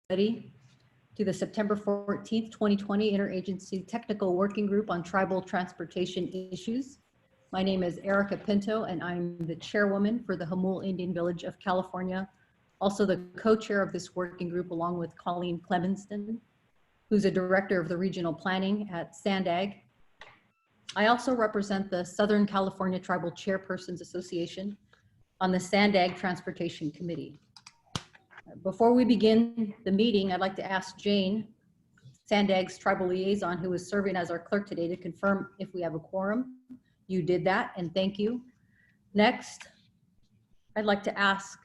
to the September 14th, 2020 Interagency Technical Working Group on Tribal Transportation Issues. My name is Erica Pinto, and I'm the chairwoman for the Hamul Indian Village of California, also the co-chair of this working group, along with Colleen Clemenson, who's a director of the regional planning at SANDAG. I also represent the Southern California Tribal Chairpersons Association on the SANDAG Transportation Committee. Before we begin the meeting, I'd like to ask Jane, SANDAG's tribal liaison, who is serving as our clerk today, to confirm if we have a quorum. You did that, and thank you. Next, I'd like to ask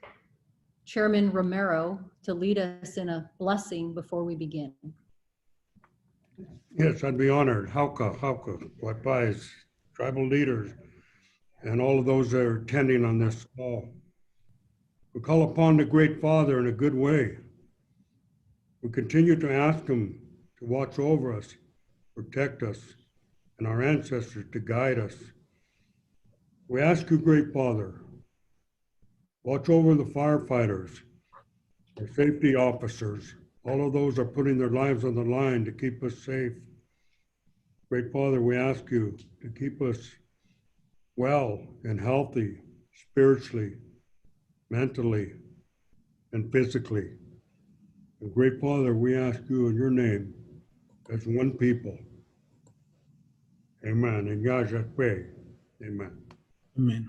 Chairman Romero to lead us in a blessing before we begin. Yes, I'd be honored. Hauka, Wapais, tribal leaders, and all of those that are attending on this call. We call upon the Great Father in a good way. We continue to ask him to watch over us, protect us, and our ancestors to guide us. We ask you, Great Father, watch over the firefighters, our safety officers. All of those are putting their lives on the line to keep us safe. Great Father, we ask you to keep us well and healthy, spiritually, mentally, and physically. And Great Father, we ask you in your name as one people. Amen. And Yahweh pray. Amen. Amen.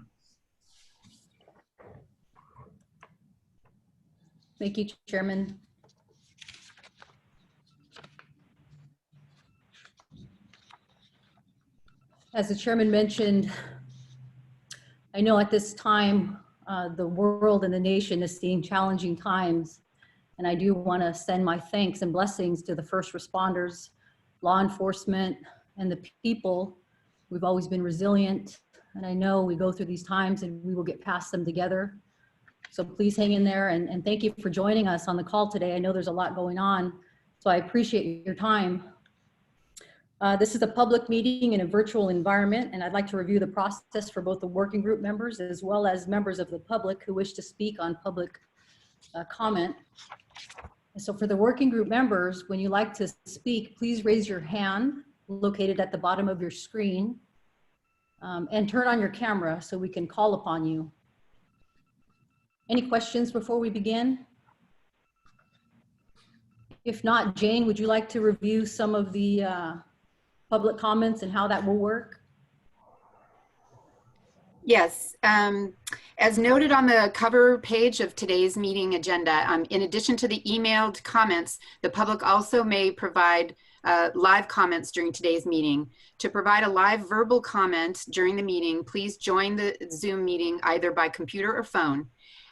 Thank you, Chairman. As the chairman mentioned, I know at this time, the world and the nation is seeing challenging times, and I do want to send my thanks and blessings to the first responders, law enforcement, and the people. We've always been resilient, and I know we go through these times and we will get past them together. So please hang in there, and thank you for joining us on the call today. I know there's a lot going on, so I appreciate your time. This is a public meeting in a virtual environment, and I'd like to review the process for both the working group members as well as members of the public who wish to speak on public comment. So for the working group members, when you like to speak, please raise your hand located at the bottom of your screen, and turn on your camera so we can call upon you. Any questions before we begin? If not, Jane, would you like to review some of the public comments and how that will work? Yes, as noted on the cover page of today's meeting agenda, in addition to the emailed comments, the public also may provide live comments during today's meeting. To provide a live verbal comment during the meeting, please join the Zoom meeting either by computer or phone.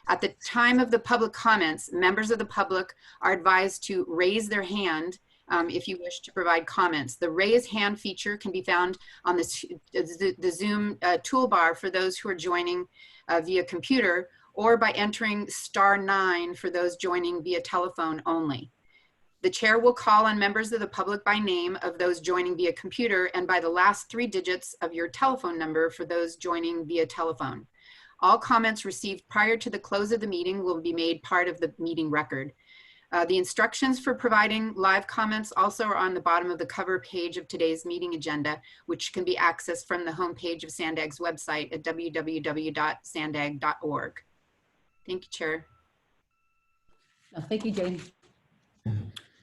At the time of the public comments, members of the public are advised to raise their hand if you wish to provide comments. The raise hand feature can be found on the Zoom toolbar for those who are joining via computer, or by entering *9 for those joining via telephone only. The chair will call on members of the public by name of those joining via computer and by the last 3 digits of your telephone number for those joining via telephone. All comments received prior to the close of the meeting will be made part of the meeting record. The instructions for providing live comments also are on the bottom of the cover page of today's meeting agenda, which can be accessed from the homepage of SANDAG's website at www.sandag.org. Thank you, Chair. Thank you, Jane.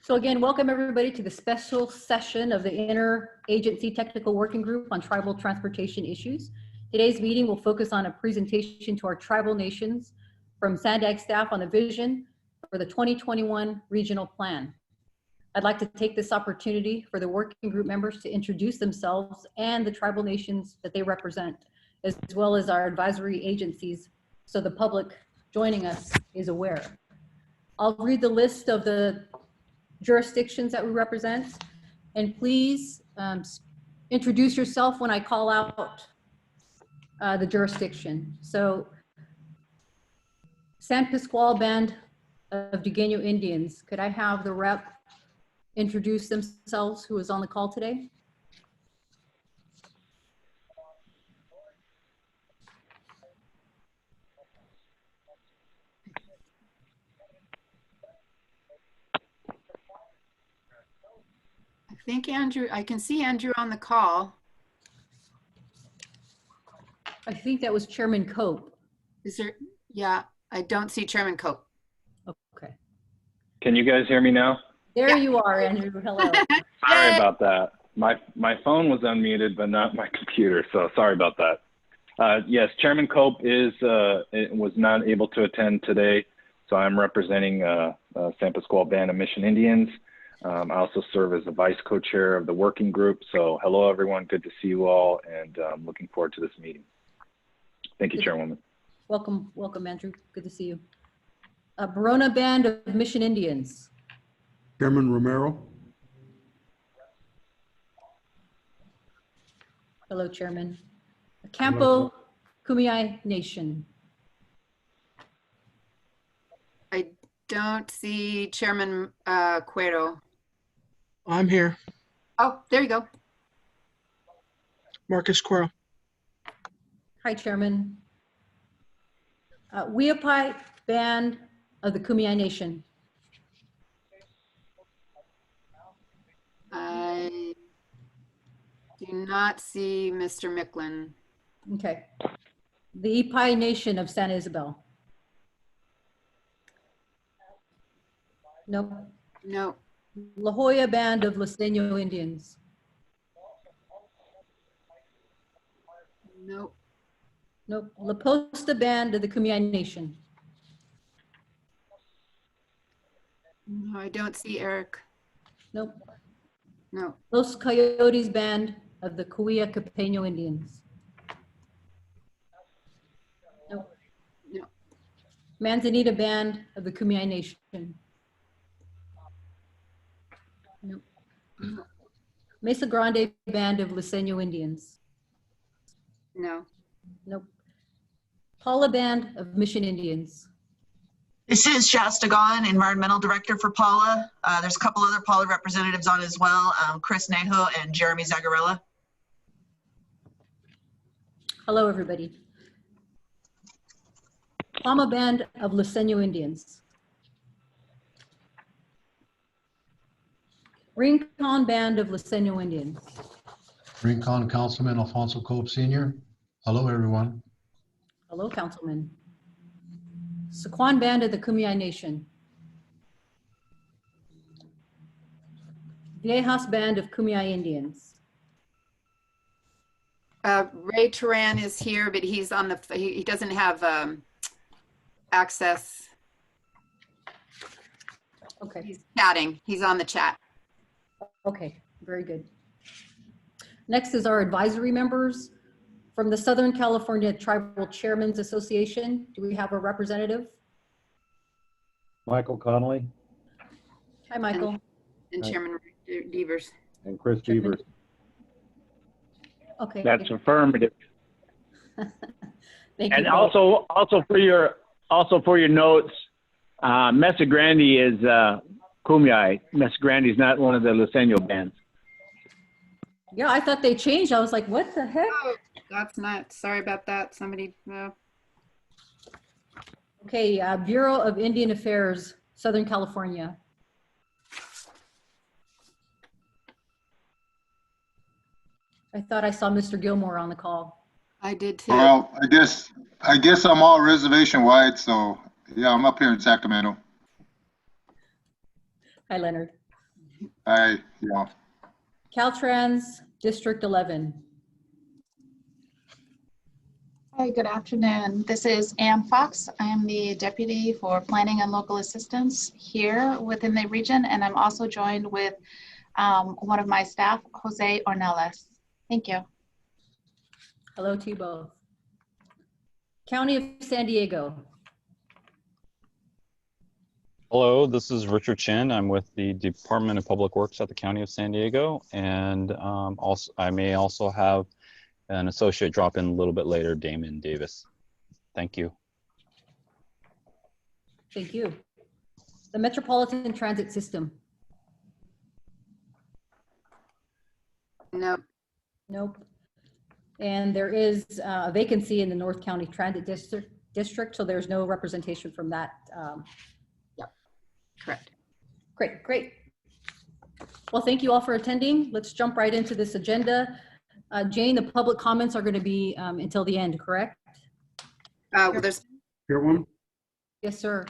So again, welcome everybody to the special session of the Interagency Technical Working Group on Tribal Transportation Issues. Today's meeting will focus on a presentation to our tribal nations from SANDAG staff on the vision for the 2021 regional plan. I'd like to take this opportunity for the working group members to introduce themselves and the tribal nations that they represent, as well as our advisory agencies, so the public joining us is aware. I'll read the list of the jurisdictions that we represent, and please introduce yourself when I call out the jurisdiction. So San Pasqual Band of Dueño Indians. Could I have the rep introduce themselves who is on the call today? think Andrew, I can see Andrew on the call. I think that was Chairman Cope. Is there, yeah, I don't see Chairman Cope. Okay. Can you guys hear me now? There Yeah. you are, Andrew. Hello. Sorry about that. My phone was unmuted, but not my computer, so sorry about that. Yes, Chairman Cope was not able to attend today, so I'm representing San Pasqual Band of Mission Indians. I also serve as the vice co-chair of the working group. So hello, everyone. Good to see you all, and looking forward to this meeting. Thank you, Chairwoman. Welcome, welcome, Andrew. Good to see you. Barona Band of Mission Indians. Chairman Romero. Hello, Chairman. Campo Kumeyaay Nation. I don't see Chairman Cuero. I'm here. Oh, there you go. Marcus Quirrell. Hi, Chairman. Weapai Band of the Kumeyaay Nation. I do not see Mr. Micklin. Okay. The Ipai Nation of San Isabel. Nope. No, La Jolla Band of Listeño Indians. no, Nope. La Posta Band of the Kumeyaay Nation. no, I don't see Eric. Nope. No, Los Coyotes Band of the Cahuilla Capeño Indians. Nope. no, Manzanita Band of the Kumeyaay Nation. Nope. Mesa Grande Band of Listeño Indians. no. Nope. Paula Band of Mission Indians. This is Shasta Gaughan, Environmental Director for Paula. There's a couple other Paula representatives on as well, Chris Nejo and Jeremy Zagarella. Hello, everybody. Palma Band of Listeño Indians. Rincon Band of Listeño Indians. Rincon Councilman Alfonso Cope Sr. Hello, everyone. Hello, Councilman. Sequan Band of the Kumeyaay Nation. Viejas Band of Kumeyaay Indians. Ray Turan is here, but he's on the, he doesn't have access. Okay, He's chatting. He's on the chat. okay, very good. Next is our advisory members. From the Southern California Tribal Chairmen's Association, do we have a representative? Michael Connolly Hi, Michael. And Chairman Devers. and Chris Chairman. Beavers. Okay. That's affirmative. Thank you. And both. also for your notes, Mesa Grande is Kumeyaay. Mesa Grande is not one of the Listeño bands. Yeah, I thought they changed. I was like, what the heck? Oh, that's not, sorry about that. Somebody, no. Okay, Bureau of Indian Affairs, Southern California. I thought I saw Mr. Gilmore on the call. I did too. Well, I guess I'm all reservation wide, so yeah, I'm up here in Sacramento. Hi, Leonard. Yeah. Caltrans, District 11. Hi, good afternoon. This is Ann Fox. I am the Deputy for Planning and Local Assistance here within the region, and I'm also joined with one of my staff, Jose Ornelas. Thank you. Hello to you both. County of San Diego. Hello, this is Richard Chin. I'm with the Department of Public Works at the County of San Diego, and also I may also have an associate drop in a little bit later, Damon Davis. Thank you. Thank you. The Metropolitan Transit System. No, Nope. And there is a vacancy in the North County Transit District, so there's no representation from that. correct. Great, great. Well, thank you all for attending. Let's jump right into this agenda. Jane, the public comments are going to be until the end, correct? There's Here one? Yes, sir.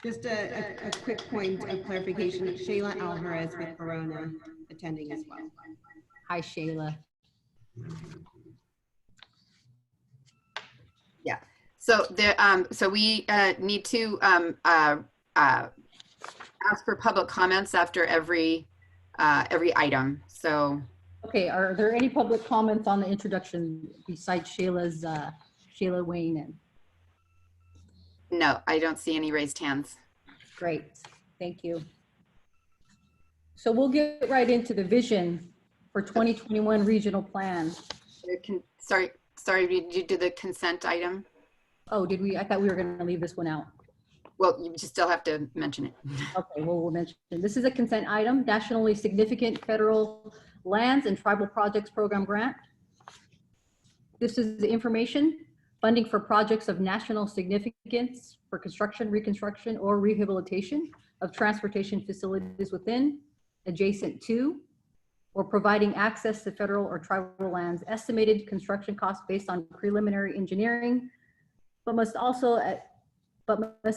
Just a quick point of clarification. Shayla Alvarez with Corona attending as well. Hi, Shayla. Yeah. So there, so we need to ask for public comments after every item. So. Okay, are there any public comments on the introduction besides Shayla's, Shayla Wayne? And No, I don't see any raised hands. great, thank you. So we'll get right into the vision for 2021 regional plan. Sorry, did you do the consent item? Oh, did we? I thought we were going to leave this one out. Well, you just still have to mention it. Okay, well, we'll mention it. This is a consent item, nationally significant federal lands and tribal projects program grant. This is the information, funding for projects of national significance for construction, reconstruction, or rehabilitation of transportation facilities within, adjacent to, or providing access to federal or tribal lands. Estimated construction costs based on preliminary engineering, but must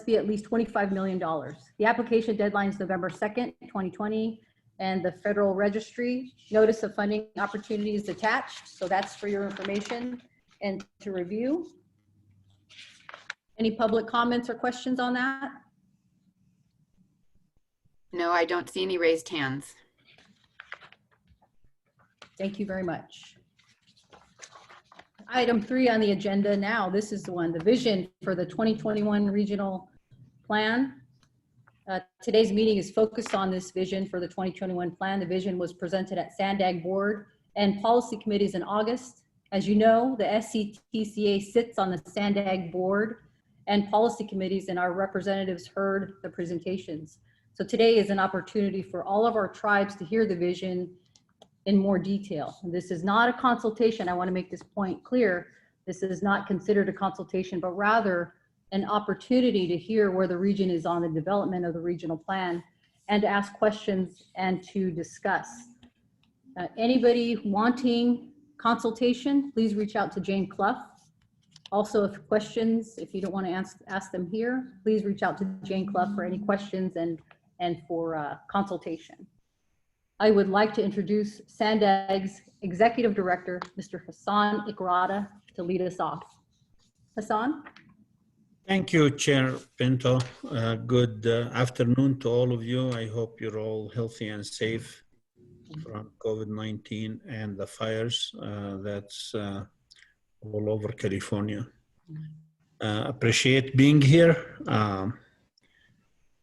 be at least $25 million. The application deadline is November 2nd, 2020, and the Federal Registry notice of funding opportunity is attached. So that's for your information and to review. Any public comments or questions on that? No, I don't see any raised hands. Thank you very much. Item 3 on the agenda now, this is the one, the vision for the 2021 regional plan. Today's meeting is focused on this vision for the 2021 plan. The vision was presented at SANDAG board and policy committees in August. As you know, the SCTCA sits on the SANDAG board and policy committees, and our representatives heard the presentations. So today is an opportunity for all of our tribes to hear the vision in more detail. This is not a consultation. I want to make this point clear. This is not considered a consultation, but rather an opportunity to hear where the region is on the development of the regional plan and to ask questions and to discuss. Anybody wanting consultation, please reach out to Jane Clough. Also, if questions, if you don't want to ask them here, please reach out to Jane Clough for any questions and for consultation. I would like to introduce SANDAG's Executive Director, Mr. Hassan Ikrada, to lead us off. Hassan? Thank you, Chair Pinto. Good afternoon to all of you. I hope you're all healthy and safe from COVID-19 and the fires that's all over California. Appreciate being here.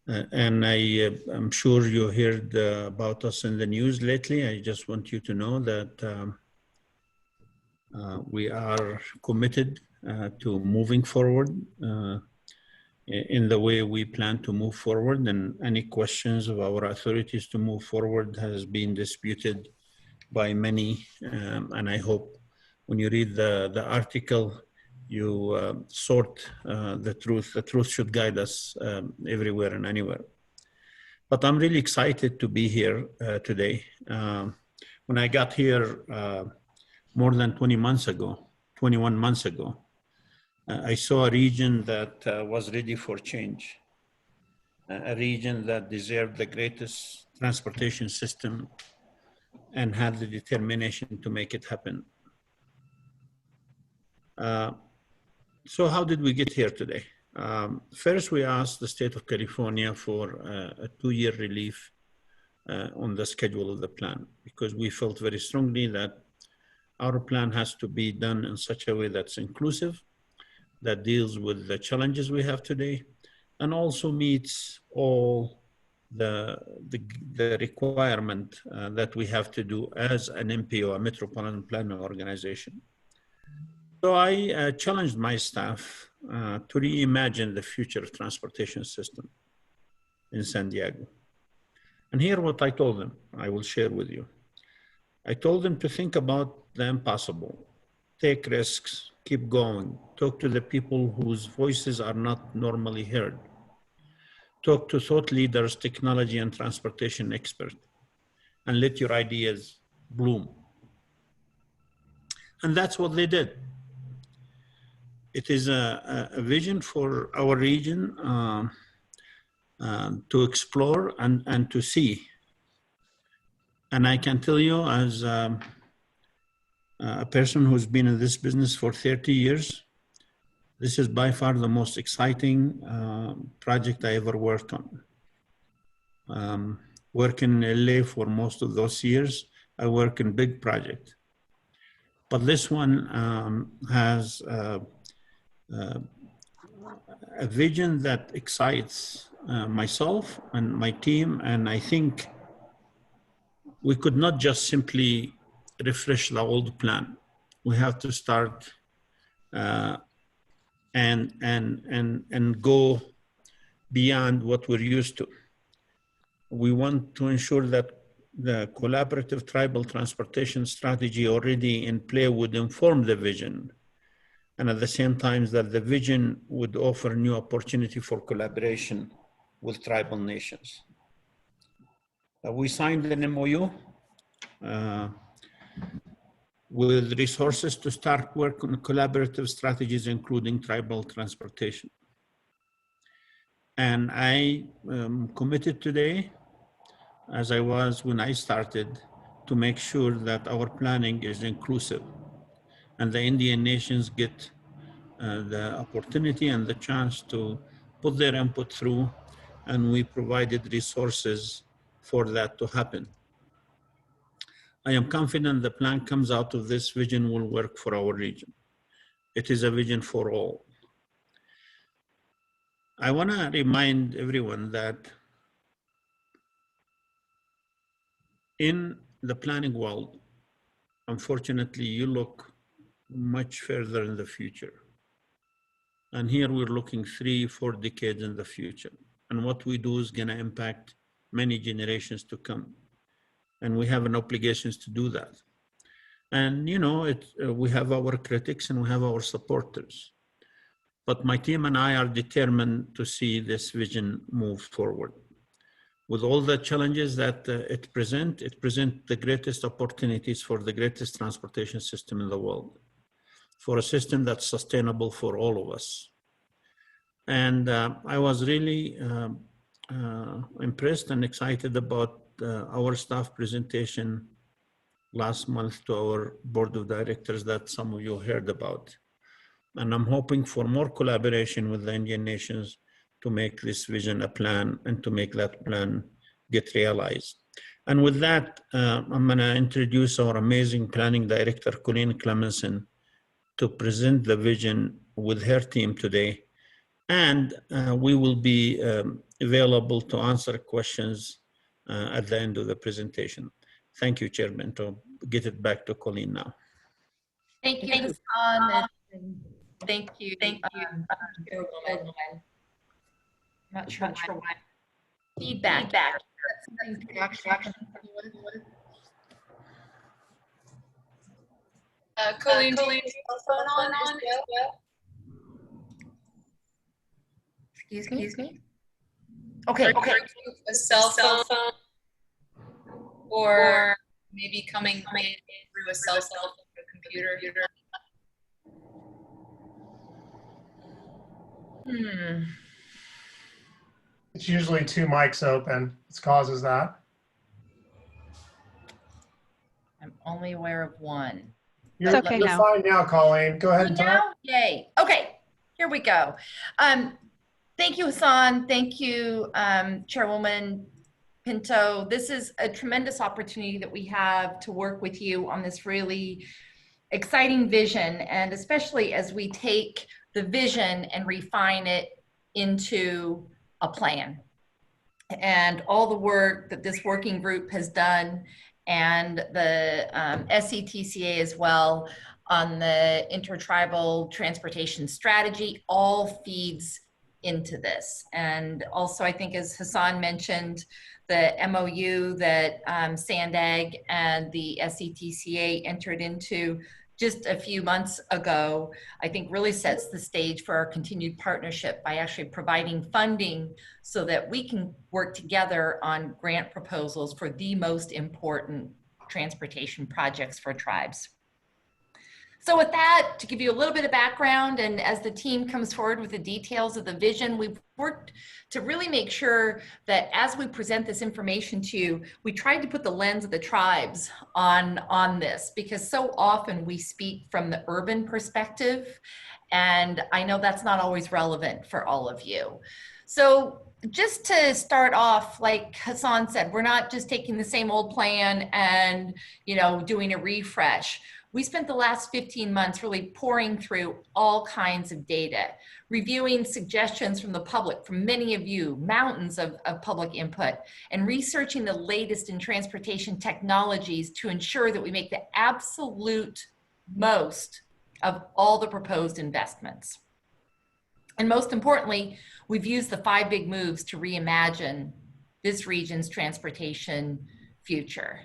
And I'm sure you heard about us in the news lately. I just want you to know that we are committed to moving forward in the way we plan to move forward, and any questions of our authorities to move forward has been disputed by many. And I hope when you read the article, you sort the truth. The truth should guide us everywhere and anywhere. But I'm really excited to be here today. When I got here more than 21 months ago, I saw a region that was ready for change, a region that deserved the greatest transportation system and had the determination to make it happen. So how did we get here today? First, we asked the state of California for a 2-year relief on the schedule of the plan, because we felt very strongly that our plan has to be done in such a way that's inclusive, that deals with the challenges we have today, and also meets all the requirement that we have to do as an MPO, a Metropolitan Planning Organization. So I challenged my staff to reimagine the future transportation system in San Diego. And here what I told them, I will share with you. I told them to think about the impossible, take risks, keep going, talk to the people whose voices are not normally heard, talk to thought leaders, technology and transportation experts, and let your ideas bloom. And that's what they did. It is a vision for our region to explore and to see. And I can tell you, as a person who's been in this business for 30 years, this is by far the most exciting project I ever worked on. Working in LA for most of those years, I work in big projects. But this one has a vision that excites myself and my team, and I think we could not just simply refresh the old plan. We have to start and go beyond what we're used to. We want to ensure that the collaborative tribal transportation strategy already in play would inform the vision, and at the same time that the vision would offer new opportunity for collaboration with tribal nations. We signed an MOU with resources to start work on collaborative strategies, including tribal transportation. And I am committed today, as I was when I started, to make sure that our planning is inclusive and the Indian nations get the opportunity and the chance to put their input through, and we provided resources for that to happen. I am confident the plan comes out of this vision will work for our region. It is a vision for all. I want to remind everyone that in the planning world, unfortunately, you look much further in the future. And here we're looking 3-4 decades in the future. And what we do is going to impact many generations to come. And we have an obligation to do that. And you know, we have our critics and we have our supporters. But my team and I are determined to see this vision move forward. With all the challenges that it presents the greatest opportunities for the greatest transportation system in the world, for a system that's sustainable for all of us. And I was really impressed and excited about our staff presentation last month to our board of directors that some of you heard about. And I'm hoping for more collaboration with the Indian nations to make this vision a plan and to make that plan get realized. And with that, I'm going to introduce our amazing planning director, Colleen Clemenson, to present the vision with her team today. And we will be available to answer questions at the end of the presentation. Thank you, Chairman, to get it back to Colleen now. Thank you, Hassan, and thank you, Chairwoman. Not sure why. Feedback. Colleen, phone on? Excuse me? Okay. A cell phone or maybe coming through a cell phone or computer. It's usually 2 mics open. It causes that. I'm only aware of one. You're fine now, Colleen. Go ahead and talk. Yay. Okay, here we go. Thank you, Hassan. Thank you, Chairwoman Pinto. This is a tremendous opportunity that we have to work with you on this really exciting vision, and especially as we take the vision and refine it into a plan. And all the work that this working group has done, and the SETCA as well, on the intertribal transportation strategy, all feeds into this. And also, I think, as Hassan mentioned, the MOU that SANDAG and the SETCA entered into just a few months ago, I think really sets the stage for our continued partnership by actually providing funding so that we can work together on grant proposals for the most important transportation projects for tribes. So with that, to give you a little bit of background, and as the team comes forward with the details of the vision, we've worked to really make sure that as we present this information to you, we tried to put the lens of the tribes on this, because so often we speak from the urban perspective, and I know that's not always relevant for all of you. So just to start off, like Hassan said, we're not just taking the same old plan and, you know, doing a refresh. We spent the last 15 months really pouring through all kinds of data, reviewing suggestions from the public, from many of you, mountains of public input, and researching the latest in transportation technologies to ensure that we make the absolute most of all the proposed investments. And most importantly, we've used the 5 big moves to reimagine this region's transportation future.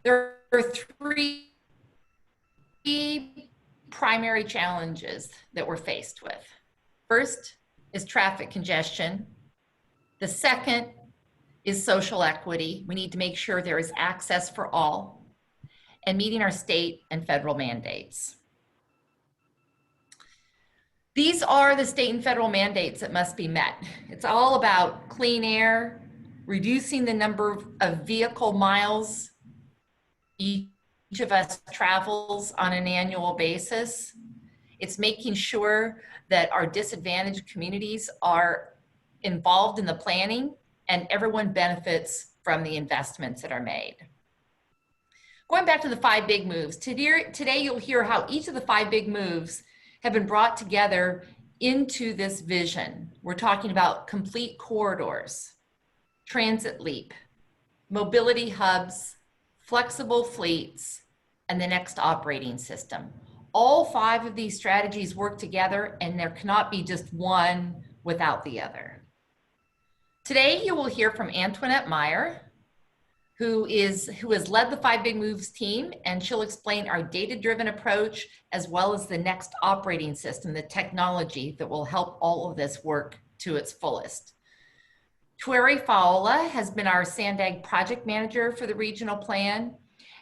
There are 3 primary challenges that we're faced with. First is traffic congestion. The second is social equity. We need to make sure there is access for all, and meeting our state and federal mandates. These are the state and federal mandates that must be met. It's all about clean air, reducing the number of vehicle miles each of us travels on an annual basis. It's making sure that our disadvantaged communities are involved in the planning and everyone benefits from the investments that are made. Going back to the 5 big moves, today you'll hear how each of the 5 big moves have been brought together into this vision. We're talking about complete corridors, transit leap, mobility hubs, flexible fleets, and the next operating system. All 5 of these strategies work together, and there cannot be just one without the other. Today, you will hear from Antoinette Meyer, who has led the 5 Big Moves team, and she'll explain our data-driven approach as well as the next operating system, the technology that will help all of this work to its fullest. Tuere Faola has been our Sandag project manager for the regional plan,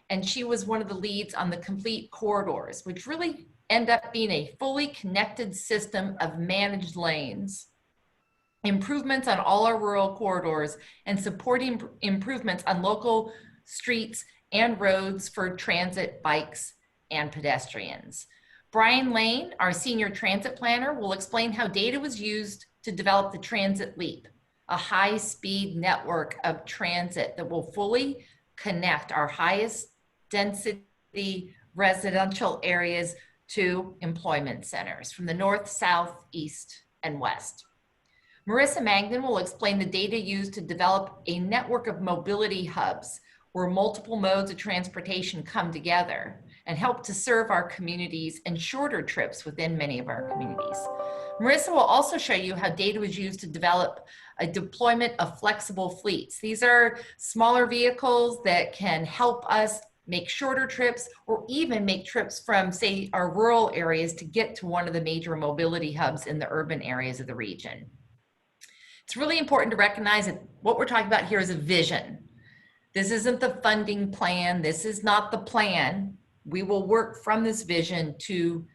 and she was one of the leads on the complete corridors, which really end up being a fully connected system of managed lanes, improvements on all our rural corridors, and supporting improvements on local streets and roads for transit, bikes, and pedestrians. Brian Lane, our senior transit planner, will explain how data was used to develop the Transit Leap, a high-speed network of transit that will fully connect our highest density residential areas to employment centers from the north, south, east, and west. Marissa Magnan will explain the data used to develop a network of mobility hubs where multiple modes of transportation come together and help to serve our communities and shorter trips within many of our communities. Marissa will also show you how data was used to develop a deployment of flexible fleets. These are smaller vehicles that can help us make shorter trips or even make trips from, say, our rural areas to get to one of the major mobility hubs in the urban areas of the region. It's really important to recognize that what we're talking about here is a vision. This isn't the funding plan. This is not the plan. We will work from this vision to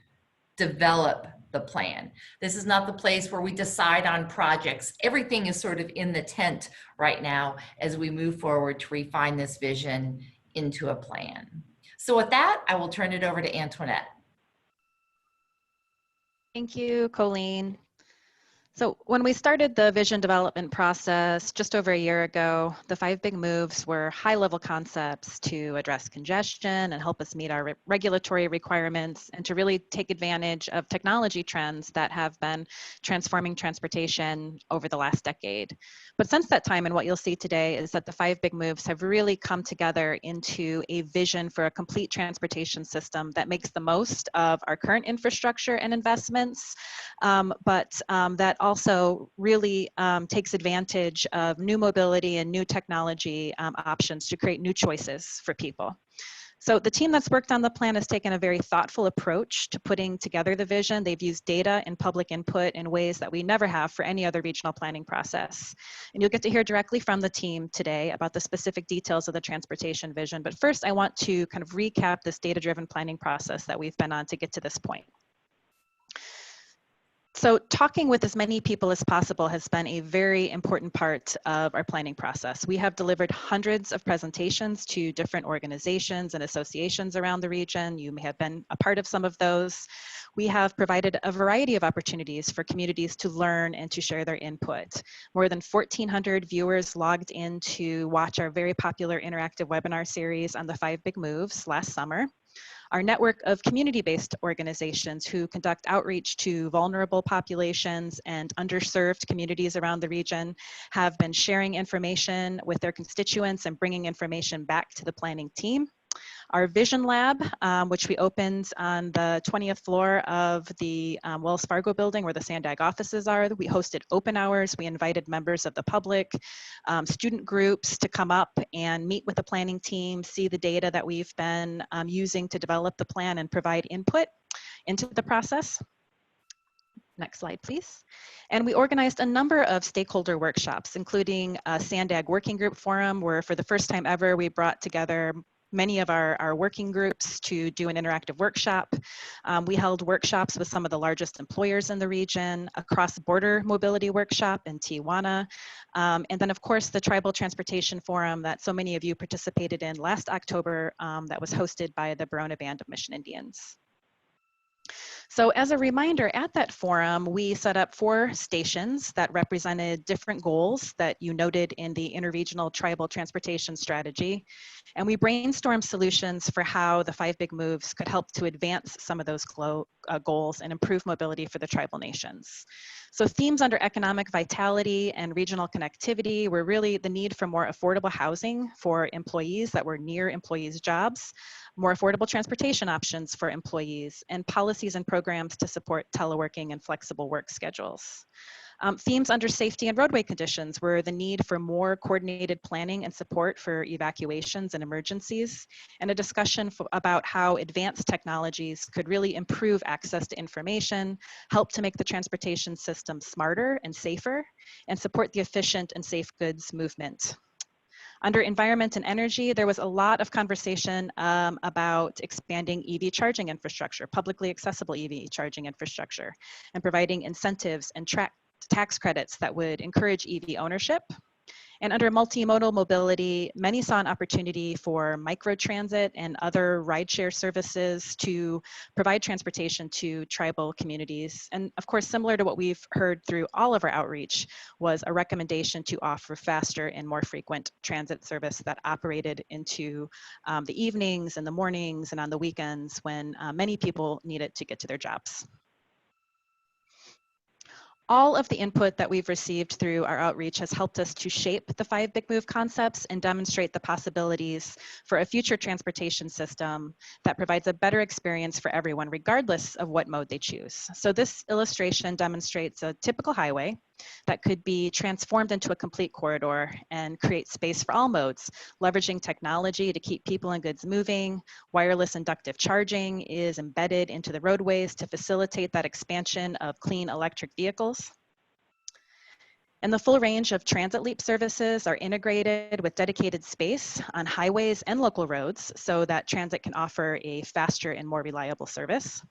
develop the plan. This is not the place where we decide on projects. Everything is sort of in the tent right now as we move forward to refine this vision into a plan. So with that, I will turn it over to Antoinette. Thank you, Colleen. So when we started the vision development process just over a year ago, the 5 big moves were high-level concepts to address congestion and help us meet our regulatory requirements and to really take advantage of technology trends that have been transforming transportation over the last decade. But since that time, and what you'll see today is that the 5 big moves have really come together into a vision for a complete transportation system that makes the most of our current infrastructure and investments, but that also really takes advantage of new mobility and new technology options to create new choices for people. So the team that's worked on the plan has taken a very thoughtful approach to putting together the vision. They've used data and public input in ways that we never have for any other regional planning process. And you'll get to hear directly from the team today about the specific details of the transportation vision. But first, I want to kind of recap this data-driven planning process that we've been on to get to this point. So talking with as many people as possible has been a very important part of our planning process. We have delivered hundreds of presentations to different organizations and associations around the region. You may have been a part of some of those. We have provided a variety of opportunities for communities to learn and to share their input. More than 1,400 viewers logged in to watch our very popular interactive webinar series on the 5 Big Moves last summer. Our network of community-based organizations who conduct outreach to vulnerable populations and underserved communities around the region have been sharing information with their constituents and bringing information back to the planning team. Our Vision Lab, which we opened on the 20th floor of the Wells Fargo building where the Sandag offices are. We hosted open hours. We invited members of the public, student groups to come up and meet with the planning team, see the data that we've been using to develop the plan and provide input into the process. Next slide, please. And we organized a number of stakeholder workshops, including a Sandag Working Group Forum, where for the first time ever, we brought together many of our working groups to do an interactive workshop. We held workshops with some of the largest employers in the region, a cross-border mobility workshop in Tijuana, and then of course the Tribal Transportation Forum that so many of you participated in last October that was hosted by the Barona Band of Mission Indians. So as a reminder, at that forum, we set up 4 stations that represented different goals that you noted in the interregional tribal transportation strategy. And we brainstormed solutions for how the 5 Big Moves could help to advance some of those goals and improve mobility for the tribal nations. So themes under economic vitality and regional connectivity were really the need for more affordable housing for employees that were near employees' jobs, more affordable transportation options for employees, and policies and programs to support teleworking and flexible work schedules. Themes under safety and roadway conditions were the need for more coordinated planning and support for evacuations and emergencies, and a discussion about how advanced technologies could really improve access to information, help to make the transportation system smarter and safer, and support the efficient and safe goods movement. Under environment and energy, there was a lot of conversation about expanding EV charging infrastructure, publicly accessible EV charging infrastructure, and providing incentives and tax credits that would encourage EV ownership. And under multimodal mobility, many saw an opportunity for microtransit and other rideshare services to provide transportation to tribal communities. And of course, similar to what we've heard through all of our outreach, was a recommendation to offer faster and more frequent transit service that operated into the evenings and the mornings and on the weekends when many people need it to get to their jobs. All of the input that we've received through our outreach has helped us to shape the 5 Big Move concepts and demonstrate the possibilities for a future transportation system that provides a better experience for everyone, regardless of what mode they choose. So this illustration demonstrates a typical highway that could be transformed into a complete corridor and create space for all modes, leveraging technology to keep people and goods moving. Wireless inductive charging is embedded into the roadways to facilitate that expansion of clean electric vehicles. And the full range of transit leap services are integrated with dedicated space on highways and local roads so that transit can offer a faster and more reliable service.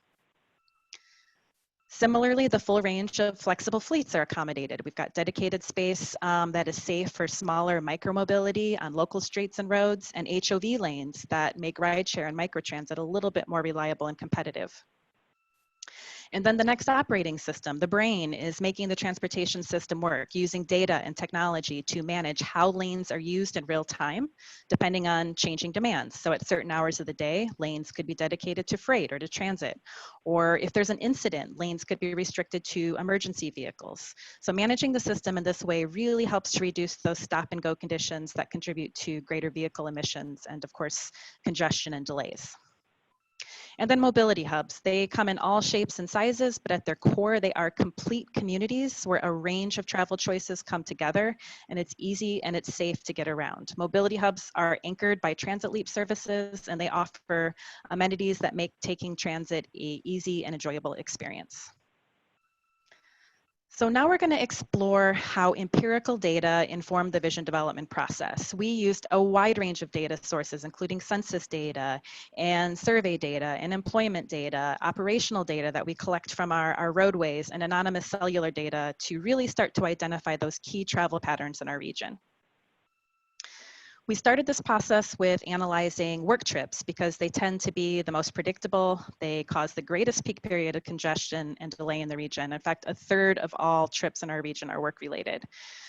Similarly, the full range of flexible fleets are accommodated. We've got dedicated space that is safe for smaller micromobility on local streets and roads, and HOV lanes that make rideshare and microtransit a little bit more reliable and competitive. And then the next operating system, the brain, is making the transportation system work using data and technology to manage how lanes are used in real time, depending on changing demands. So at certain hours of the day, lanes could be dedicated to freight or to transit. Or if there's an incident, lanes could be restricted to emergency vehicles. So managing the system in this way really helps to reduce those stop and go conditions that contribute to greater vehicle emissions and, of course, congestion and delays. And then mobility hubs. They come in all shapes and sizes, but at their core, they are complete communities where a range of travel choices come together, and it's easy and it's safe to get around. Mobility hubs are anchored by Transit Leap services, and they offer amenities that make taking transit an easy and enjoyable experience. So now we're going to explore how empirical data informed the vision development process. We used a wide range of data sources, including census data and survey data and employment data, operational data that we collect from our roadways, and anonymous cellular data to really start to identify those key travel patterns in our region. We started this process with analyzing work trips because they tend to be the most predictable. They cause the greatest peak period of congestion and delay in the region. In fact, 1/3 of all trips in our region are work related.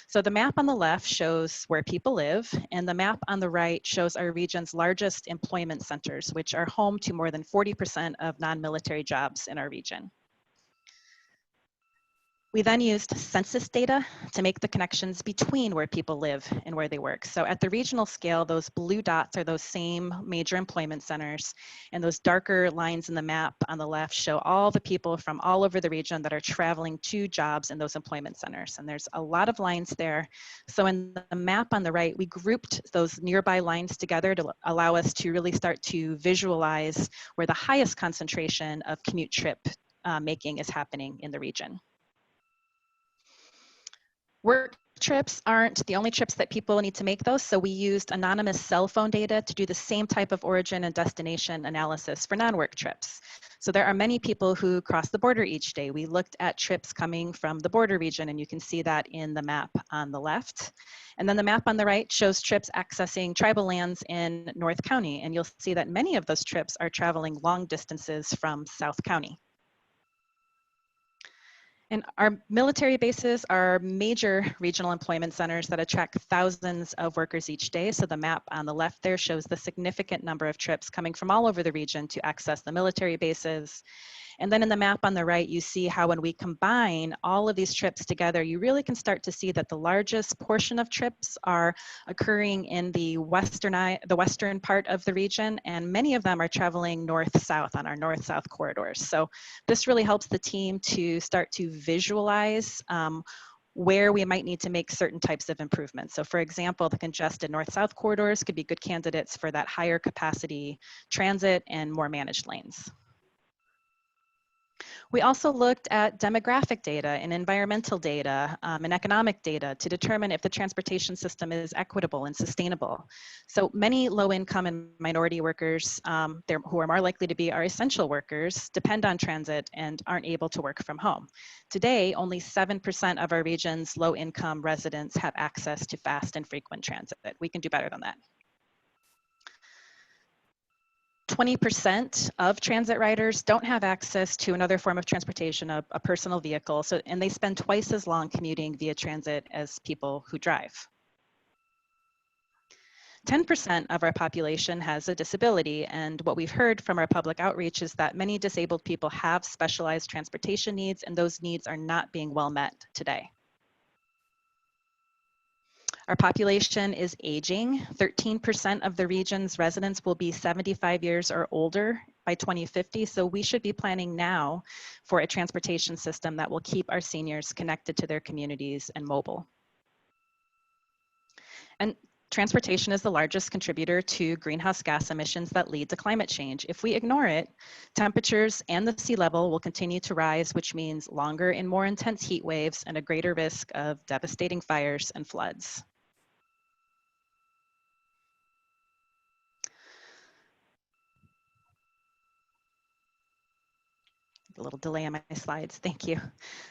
So the map on the left shows where people live, and the map on the right shows our region's largest employment centers, which are home to more than 40% of non-military jobs in our region. We then used census data to make the connections between where people live and where they work. So at the regional scale, those blue dots are those same major employment centers, and those darker lines in the map on the left show all the people from all over the region that are traveling to jobs in those employment centers. And there's a lot of lines there. So in the map on the right, we grouped those nearby lines together to allow us to really start to visualize where the highest concentration of commute trip making is happening in the region. Work trips aren't the only trips that people need to make though, so we used anonymous cell phone data to do the same type of origin and destination analysis for non-work trips. So there are many people who cross the border each day. We looked at trips coming from the border region, and you can see that in the map on the left. And then the map on the right shows trips accessing tribal lands in North County, and you'll see that many of those trips are traveling long distances from South County. And our military bases are major regional employment centers that attract thousands of workers each day. So the map on the left there shows the significant number of trips coming from all over the region to access the military bases. And then in the map on the right, you see how when we combine all of these trips together, you really can start to see that the largest portion of trips are occurring in the western part of the region, and many of them are traveling north-south on our north-south corridors. So this really helps the team to start to visualize where we might need to make certain types of improvements. So for example, the congested north-south corridors could be good candidates for that higher capacity transit and more managed lanes. We also looked at demographic data and environmental data and economic data to determine if the transportation system is equitable and sustainable. So many low-income and minority workers who are more likely to be our essential workers depend on transit and aren't able to work from home. Today, only 7% of our region's low-income residents have access to fast and frequent transit. We can do better than that. 20% of transit riders don't have access to another form of transportation, a personal vehicle, and they spend twice as long commuting via transit as people who drive. 10% of our population has a disability, and what we've heard from our public outreach is that many disabled people have specialized transportation needs, and those needs are not being well met today. Our population is aging. 13% of the region's residents will be 75 years or older by 2050, so we should be planning now for a transportation system that will keep our seniors connected to their communities and mobile. And transportation is the largest contributor to greenhouse gas emissions that lead to climate change. If we ignore it, temperatures and the sea level will continue to rise, which means longer and more intense heat waves and a greater risk of devastating fires and floods. A little delay on my slides, thank you.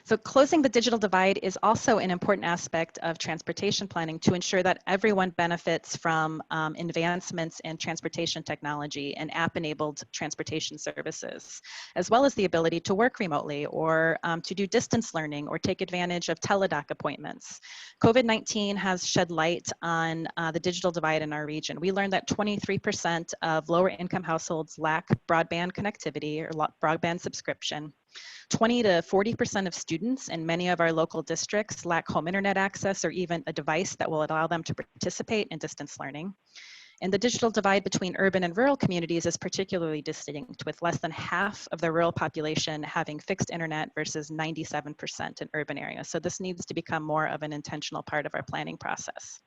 So closing the digital divide is also an important aspect of transportation planning to ensure that everyone benefits from advancements in transportation technology and app-enabled transportation services, as well as the ability to work remotely or to do distance learning or take advantage of teledoc appointments. COVID-19 has shed light on the digital divide in our region. We learned that 23% of lower income households lack broadband connectivity or broadband subscription. 20 to 40% of students in many of our local districts lack home internet access or even a device that will allow them to participate in distance learning. And the digital divide between urban and rural communities is particularly distinct, with less than half of the rural population having fixed internet versus 97% in urban areas. So this needs to become more of an intentional part of our planning process.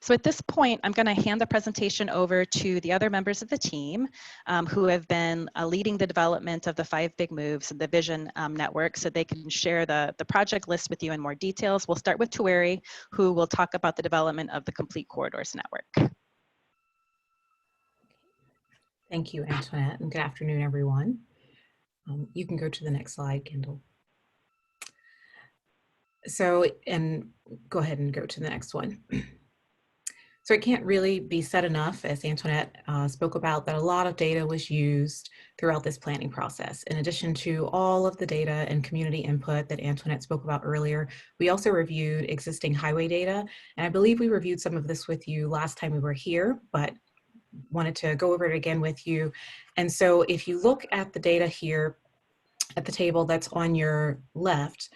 So at this point, I'm going to hand the presentation over to the other members of the team who have been leading the development of the 5 big moves and the Vision network, so they can share the project list with you in more details. We'll start with Tueri, who will talk about the development of the Complete Corridors network. Thank you, Antoinette, and good afternoon, everyone. You can go to the next slide, Kendall. So, and go ahead and go to the next one. So it can't really be said enough, as Antoinette spoke about, that a lot of data was used throughout this planning process. In addition to all of the data and community input that Antoinette spoke about earlier, we also reviewed existing highway data. And I believe we reviewed some of this with you last time we were here, but wanted to go over it again with you. And so if you look at the data here at the table that's on your left,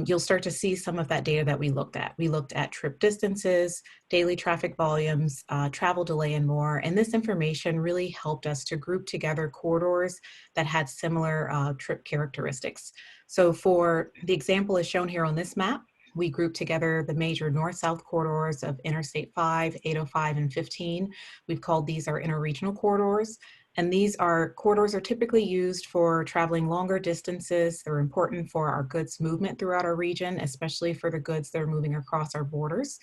you'll start to see some of that data that we looked at. We looked at trip distances, daily traffic volumes, travel delay, and more. And this information really helped us to group together corridors that had similar trip characteristics. So for the example as shown here on this map, we grouped together the major north-south corridors of Interstate 5, 805, and 15. We've called these our interregional corridors. And these corridors are typically used for traveling longer distances. They're important for our goods movement throughout our region, especially for the goods that are moving across our borders.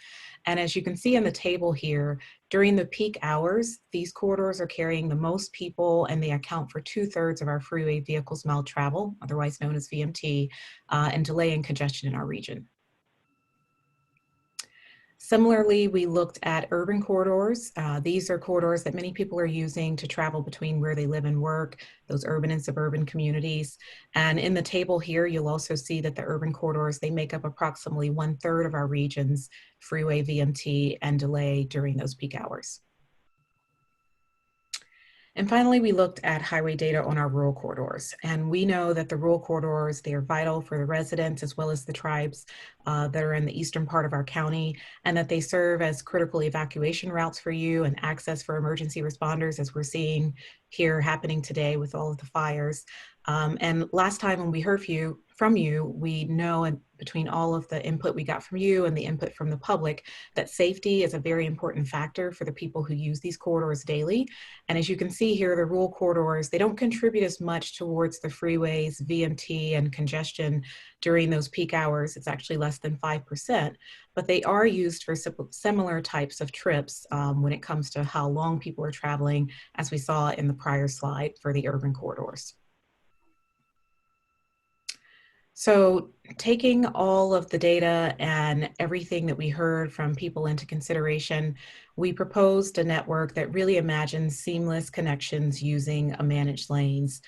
And as you can see in the table here, during the peak hours, these corridors are carrying the most people, and they account for 2/3 of our freeway vehicles mile travel, otherwise known as VMT, and delay and congestion in our region. Similarly, we looked at urban corridors. These are corridors that many people are using to travel between where they live and work, those urban and suburban communities. And in the table here, you'll also see that the urban corridors, they make up approximately 1/3 of our region's freeway VMT and delay during those peak hours. And finally, we looked at highway data on our rural corridors. And we know that the rural corridors, they are vital for the residents as well as the tribes that are in the eastern part of our county, and that they serve as critical evacuation routes for you and access for emergency responders, as we're seeing here happening today with all of the fires. And last time when we heard from you, we know, and between all of the input we got from you and the input from the public, that safety is a very important factor for the people who use these corridors daily. And as you can see here, the rural corridors, they don't contribute as much towards the freeways, VMT, and congestion during those peak hours. It's actually less than 5%, but they are used for similar types of trips when it comes to how long people are traveling, as we saw in the prior slide for the urban corridors. So taking all of the data and everything that we heard from people into consideration, we proposed a network that really imagines seamless connections using a managed lanes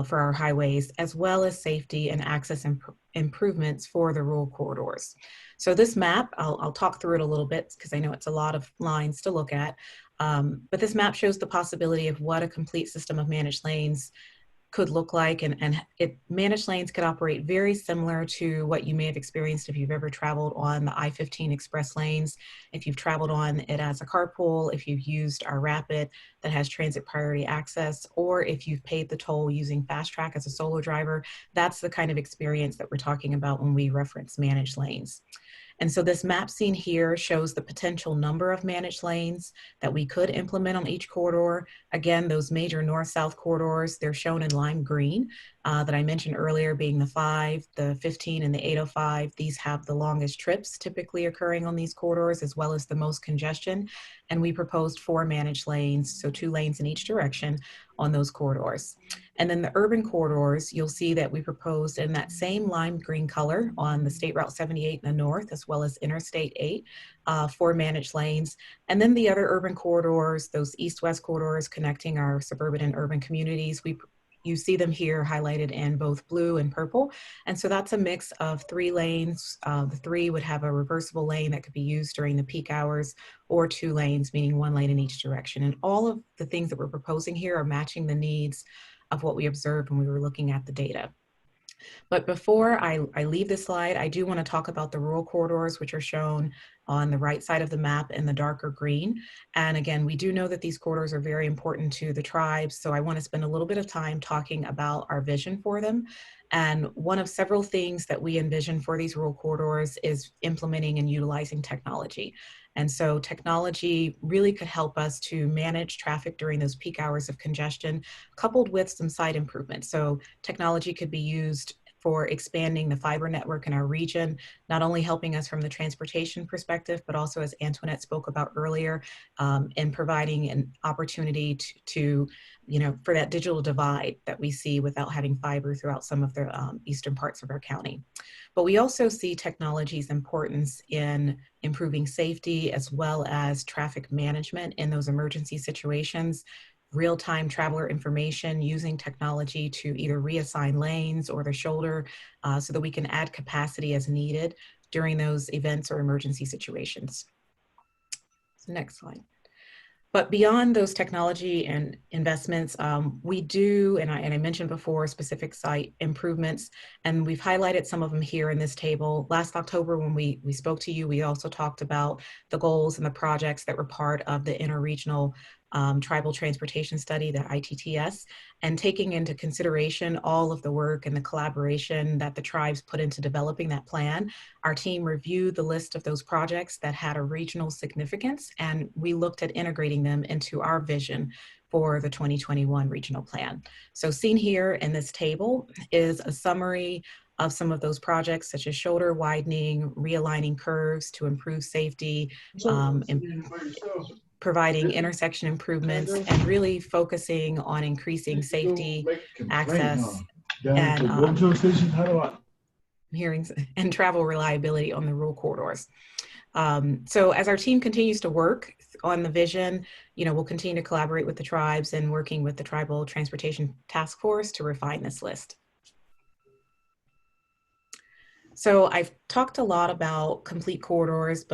for our highways, as well as safety and access improvements for the rural corridors. So this map, I'll talk through it a little bit because I know it's a lot of lines to look at, but this map shows the possibility of what a complete system of managed lanes could look like, and managed lanes could operate very similar to what you may have experienced if you've ever traveled on the I-15 express lanes, if you've traveled on it as a carpool, if you've used our Rapid that has transit priority access, or if you've paid the toll using Fast Track as a solo driver. That's the kind of experience that we're talking about when we reference managed lanes. And so this map seen here shows the potential number of managed lanes that we could implement on each corridor. Again, those major north-south corridors, they're shown in lime green that I mentioned earlier, being the 5, the 15, and the 805. These have the longest trips typically occurring on these corridors, as well as the most congestion. And we proposed 4 managed lanes, so 2 lanes in each direction on those corridors. And then the urban corridors, you'll see that we proposed in that same lime green color on the State Route 78 in the north, as well as Interstate 8, 4 managed lanes. And then the other urban corridors, those east-west corridors connecting our suburban and urban communities, you see them here highlighted in both blue and purple. And so that's a mix of 3 lanes. The 3 would have a reversible lane that could be used during the peak hours, or 2 lanes, meaning 1 lane in each direction. And all of the things that we're proposing here are matching the needs of what we observed when we were looking at the data. But before I leave this slide, I do want to talk about the rural corridors, which are shown on the right side of the map in the darker green. And again, we do know that these corridors are very important to the tribes, so I want to spend a little bit of time talking about our vision for them. And one of several things that we envision for these rural corridors is implementing and utilizing technology. And so technology really could help us to manage traffic during those peak hours of congestion, coupled with some site improvements. So technology could be used for expanding the fiber network in our region, not only helping us from the transportation perspective, but also, as Antoinette spoke about earlier, in providing an opportunity to, you know, for that digital divide that we see without having fiber throughout some of the eastern parts of our county. But we also see technology's importance in improving safety as well as traffic management in those emergency situations, real-time traveler information using technology to either reassign lanes or the shoulder so that we can add capacity as needed during those events or emergency situations. So next slide. But beyond those technology and investments, we do, and I mentioned before, specific site improvements, and we've highlighted some of them here in this table. Last October, when we spoke to you, we also talked about the goals and the projects that were part of the interregional tribal transportation study, the ITTS, and taking into consideration all of the work and the collaboration that the tribes put into developing that plan. Our team reviewed the list of those projects that had a regional significance, and we looked at integrating them into our vision for the 2021 regional plan. So seen here in this table is a summary of some of those projects, such as shoulder widening, realigning curves to improve safety, providing intersection improvements, and really focusing on increasing safety, access, and hearings and travel reliability on the rural corridors. So as our team continues to work on the vision, you know, we'll continue to collaborate with the tribes and working with the Tribal Transportation Task Force to refine this list. So I've talked a lot about complete corridors,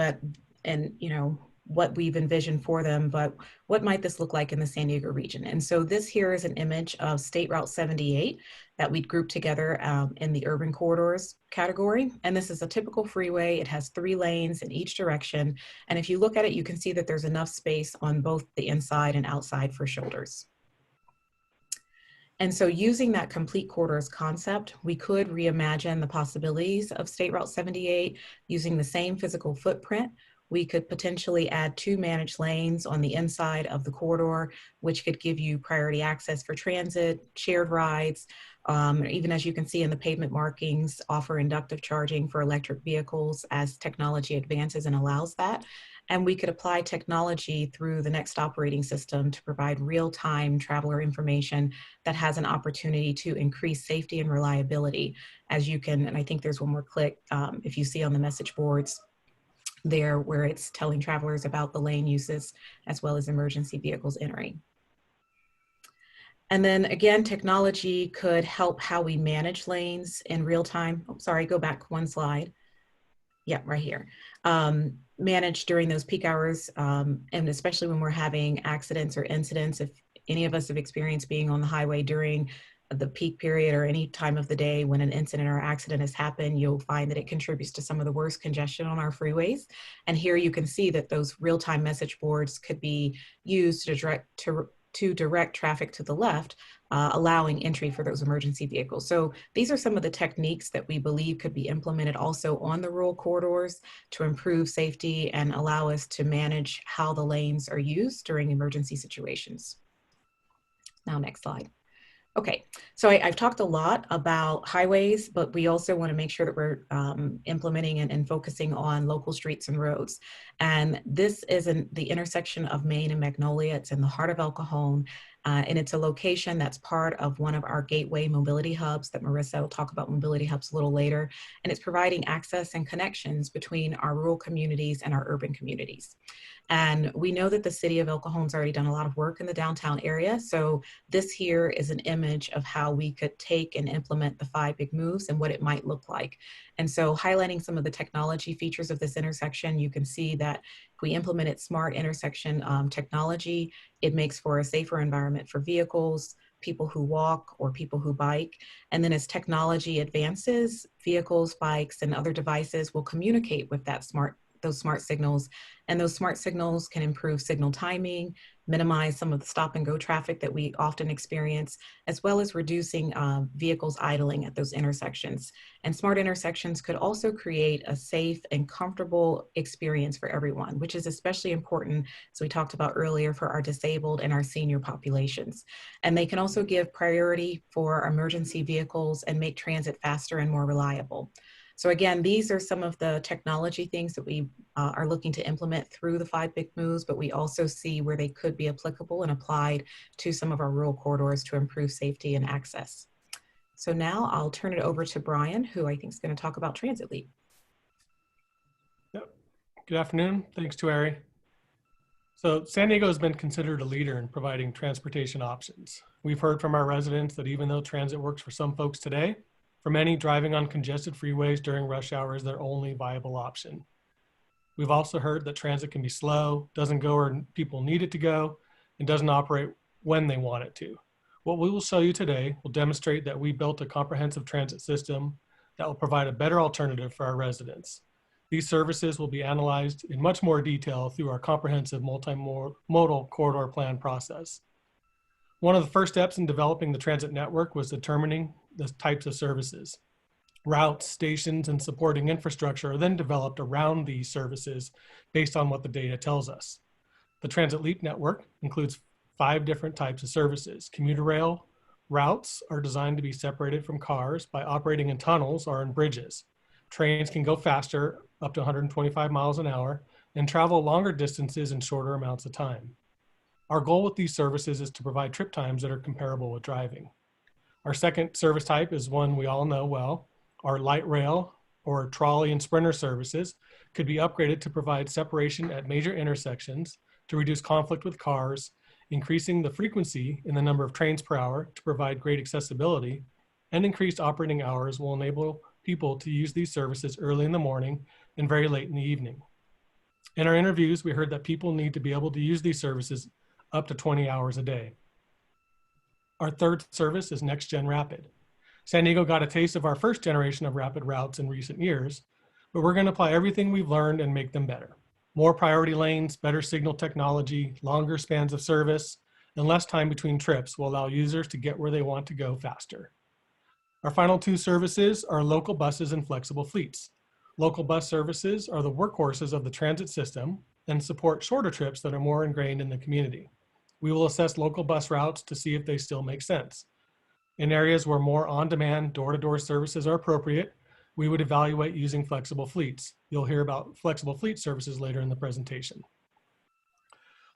and you know, what we've envisioned for them, but what might this look like in the San Diego region? And so this here is an image of State Route 78 that we'd grouped together in the urban corridors category. And this is a typical freeway. It has 3 lanes in each direction. And if you look at it, you can see that there's enough space on both the inside and outside for shoulders. And so using that complete corridors concept, we could reimagine the possibilities of State Route 78 using the same physical footprint. We could potentially add 2 managed lanes on the inside of the corridor, which could give you priority access for transit, shared rides, even as you can see in the pavement markings, offer inductive charging for electric vehicles as technology advances and allows that. And we could apply technology through the next operating system to provide real-time traveler information that has an opportunity to increase safety and reliability. As you can, and I think there's one more click, if you see on the message boards there where it's telling travelers about the lane uses as well as emergency vehicles entering. And then again, technology could help how we manage lanes in real time. Oh, sorry, go back one slide. Yeah, right here. Manage during those peak hours, and especially when we're having accidents or incidents. If any of us have experienced being on the highway during the peak period or any time of the day when an incident or accident has happened, you'll find that it contributes to some of the worst congestion on our freeways. And here you can see that those real-time message boards could be used to direct traffic to the left, allowing entry for those emergency vehicles. So these are some of the techniques that we believe could be implemented also on the rural corridors to improve safety and allow us to manage how the lanes are used during emergency situations. Now, next slide. Okay, so I've talked a lot about highways, but we also want to make sure that we're implementing and focusing on local streets and roads. And this is the intersection of Main and Magnolia. It's in the heart of El Cajon, and it's a location that's part of one of our gateway mobility hubs that Marissa will talk about mobility hubs a little later. And it's providing access and connections between our rural communities and our urban communities. And we know that the city of El Cajon's already done a lot of work in the downtown area. So this here is an image of how we could take and implement the 5 big moves and what it might look like. And so highlighting some of the technology features of this intersection, you can see that if we implemented smart intersection technology, it makes for a safer environment for vehicles, people who walk or people who bike. And then as technology advances, vehicles, bikes, and other devices will communicate with that smart those smart signals. And those smart signals can improve signal timing, minimize some of the stop and go traffic that we often experience, as well as reducing vehicles idling at those intersections. And smart intersections could also create a safe and comfortable experience for everyone, which is especially important, as we talked about earlier, for our disabled and our senior populations. And they can also give priority for emergency vehicles and make transit faster and more reliable. So again, these are some of the technology things that we are looking to implement through the 5 big moves, but we also see where they could be applicable and applied to some of our rural corridors to improve safety and access. So now I'll turn it over to Brian, who I think is going to talk about Transit Leap. Yep. Good afternoon. Thanks to Ari. So San Diego has been considered a leader in providing transportation options. We've heard from our residents that even though transit works for some folks today, for many, driving on congested freeways during rush hour is their only viable option. We've also heard that transit can be slow, doesn't go where people need it to go, and doesn't operate when they want it to. What we will show you today will demonstrate that we built a comprehensive transit system that will provide a better alternative for our residents. These services will be analyzed in much more detail through our comprehensive multimodal corridor plan process. One of the first steps in developing the transit network was determining the types of services. Routes, stations, and supporting infrastructure are then developed around these services based on what the data tells us. The Transit Leap network includes 5 different types of services. Commuter Rail routes are designed to be separated from cars by operating in tunnels or in bridges. Trains can go faster, up to 125 miles an hour, and travel longer distances in shorter amounts of time. Our goal with these services is to provide trip times that are comparable with driving. Our second service type is one we all know well. Our light rail or trolley and sprinter services could be upgraded to provide separation at major intersections to reduce conflict with cars, increasing the frequency in the number of trains per hour to provide great accessibility, and increased operating hours will enable people to use these services early in the morning and very late in the evening. In our interviews, we heard that people need to be able to use these services up to 20 hours a day. Our third service is Next Gen Rapid. San Diego got a taste of our first generation of rapid routes in recent years, but we're going to apply everything we've learned and make them better. More priority lanes, better signal technology, longer spans of service, and less time between trips will allow users to get where they want to go faster. Our final 2 services are local buses and flexible fleets. Local bus services are the workhorses of the transit system and support shorter trips that are more ingrained in the community. We will assess local bus routes to see if they still make sense. In areas where more on-demand, door-to-door services are appropriate, we would evaluate using flexible fleets. You'll hear about flexible fleet services later in the presentation.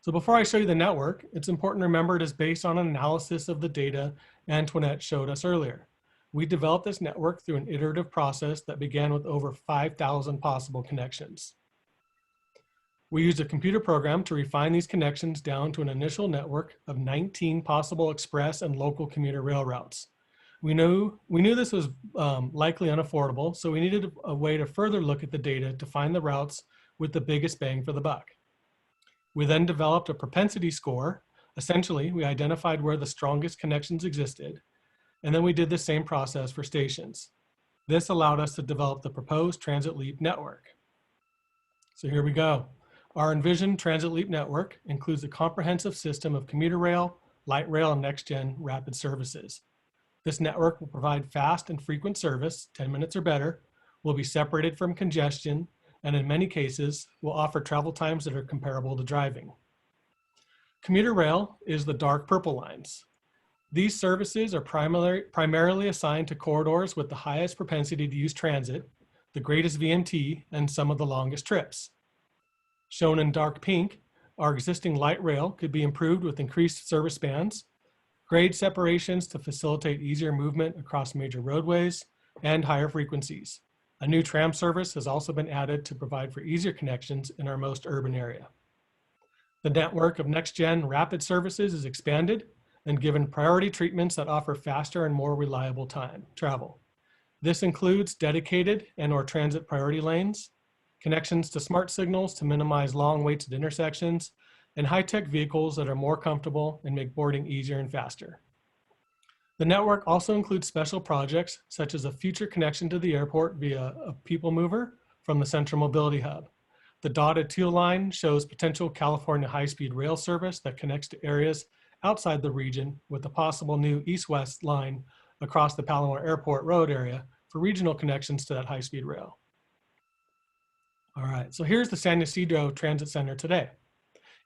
So before I show you the network, it's important to remember it is based on an analysis of the data Antoinette showed us earlier. We developed this network through an iterative process that began with over 5,000 possible connections. We used a computer program to refine these connections down to an initial network of 19 possible express and local commuter rail routes. We knew this was likely unaffordable, so we needed a way to further look at the data to find the routes with the biggest bang for the buck. We then developed a propensity score. Essentially, we identified where the strongest connections existed, and then we did the same process for stations. This allowed us to develop the proposed Transit Leap network. So here we go. Our Envision Transit Leap network includes a comprehensive system of commuter rail, light rail, and next-gen rapid services. This network will provide fast and frequent service, 10 minutes or better, will be separated from congestion, and in many cases, will offer travel times that are comparable to driving. Commuter rail is the dark purple lines. These services are primarily assigned to corridors with the highest propensity to use transit, the greatest VMT, and some of the longest trips. Shown in dark pink, our existing light rail could be improved with increased service spans, grade separations to facilitate easier movement across major roadways, and higher frequencies. A new tram service has also been added to provide for easier connections in our most urban area. The network of next-gen rapid services is expanded and given priority treatments that offer faster and more reliable travel. This includes dedicated and/or transit priority lanes, connections to smart signals to minimize long waits at intersections, and high-tech vehicles that are more comfortable and make boarding easier and faster. The network also includes special projects such as a future connection to the airport via a people mover from the Central Mobility Hub. The dotted teal line shows potential California high-speed rail service that connects to areas outside the region with a possible new east-west line across the Palomar Airport Road area for regional connections to that high-speed rail. All right, so here's the San Ysidro Transit Center today.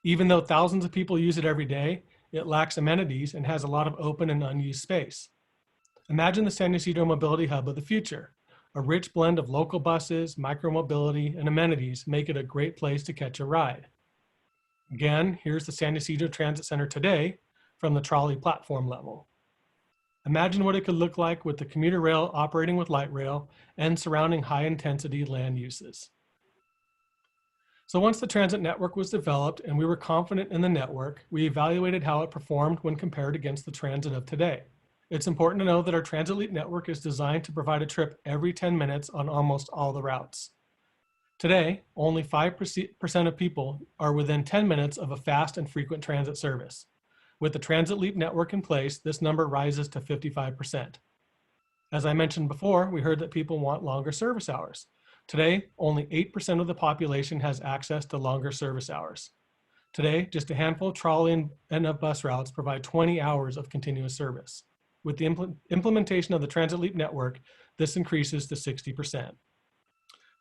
Even though thousands of people use it every day, it lacks amenities and has a lot of open and unused space. Imagine the San Ysidro Mobility Hub of the future. A rich blend of local buses, micromobility, and amenities make it a great place to catch a ride. Again, here's the San Ysidro Transit Center today from the trolley platform level. Imagine what it could look like with the commuter rail operating with light rail and surrounding high-intensity land uses. So once the transit network was developed and we were confident in the network, we evaluated how it performed when compared against the transit of today. It's important to know that our Transit Leap network is designed to provide a trip every 10 minutes on almost all the routes. Today, only 5% of people are within 10 minutes of a fast and frequent transit service. With the Transit Leap network in place, this number rises to 55%. As I mentioned before, we heard that people want longer service hours. Today, only 8% of the population has access to longer service hours. Today, just a handful of trolley and of bus routes provide 20 hours of continuous service. With the implementation of the Transit Leap network, this increases to 60%.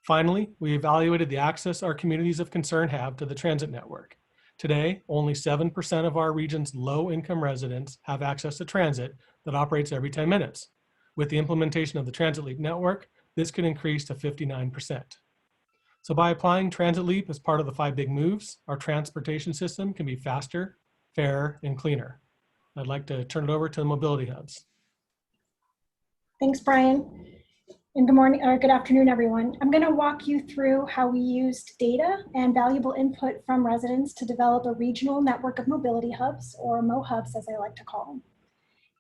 Finally, we evaluated the access our communities of concern have to the transit network. Today, only 7% of our region's low-income residents have access to transit that operates every 10 minutes. With the implementation of the Transit Leap network, this could increase to 59%. So by applying Transit Leap as part of the 5 big moves, our transportation system can be faster, fairer, and cleaner. I'd like to turn it over to the mobility hubs. Thanks, Brian. And good morning or good afternoon, everyone. I'm going to walk you through how we used data and valuable input from residents to develop a regional network of mobility hubs, or MoHubs as I like to call them.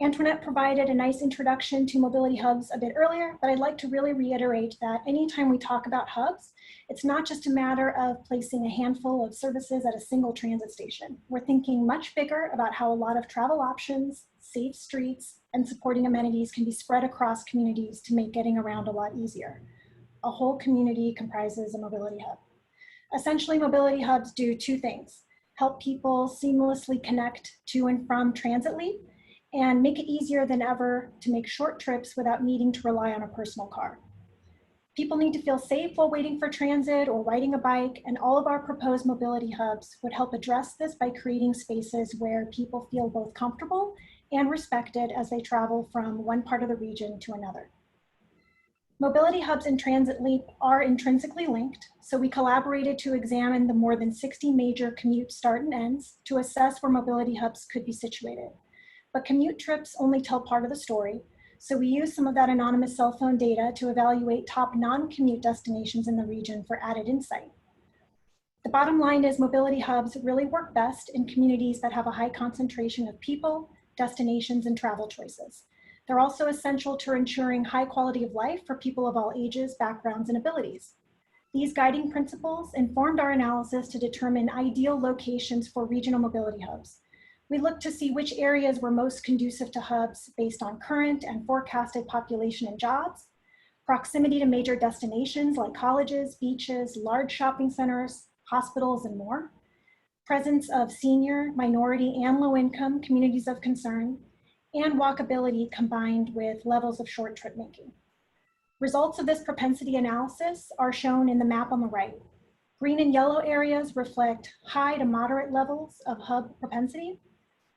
Antoinette provided a nice introduction to mobility hubs a bit earlier, but I'd like to really reiterate that anytime we talk about hubs, it's not just a matter of placing a handful of services at a single transit station. We're thinking much bigger about how a lot of travel options, safe streets, and supporting amenities can be spread across communities to make getting around a lot easier. A whole community comprises a mobility hub. Essentially, mobility hubs do 2 things: help people seamlessly connect to and from Transit Leap, and make it easier than ever to make short trips without needing to rely on a personal car. People need to feel safe while waiting for transit or riding a bike, and all of our proposed mobility hubs would help address this by creating spaces where people feel both comfortable and respected as they travel from one part of the region to another. Mobility hubs and Transit Leap are intrinsically linked, so we collaborated to examine the more than 60 major commute start and ends to assess where mobility hubs could be situated. But commute trips only tell part of the story, so we used some of that anonymous cell phone data to evaluate top non-commute destinations in the region for added insight. The bottom line is mobility hubs really work best in communities that have a high concentration of people, destinations, and travel choices. They're also essential to ensuring high quality of life for people of all ages, backgrounds, and abilities. These guiding principles informed our analysis to determine ideal locations for regional mobility hubs. We looked to see which areas were most conducive to hubs based on current and forecasted population and jobs, proximity to major destinations like colleges, beaches, large shopping centers, hospitals, and more, presence of senior, minority, and low-income communities of concern, and walkability combined with levels of short trip making. Results of this propensity analysis are shown in the map on the right. Green and yellow areas reflect high to moderate levels of hub propensity,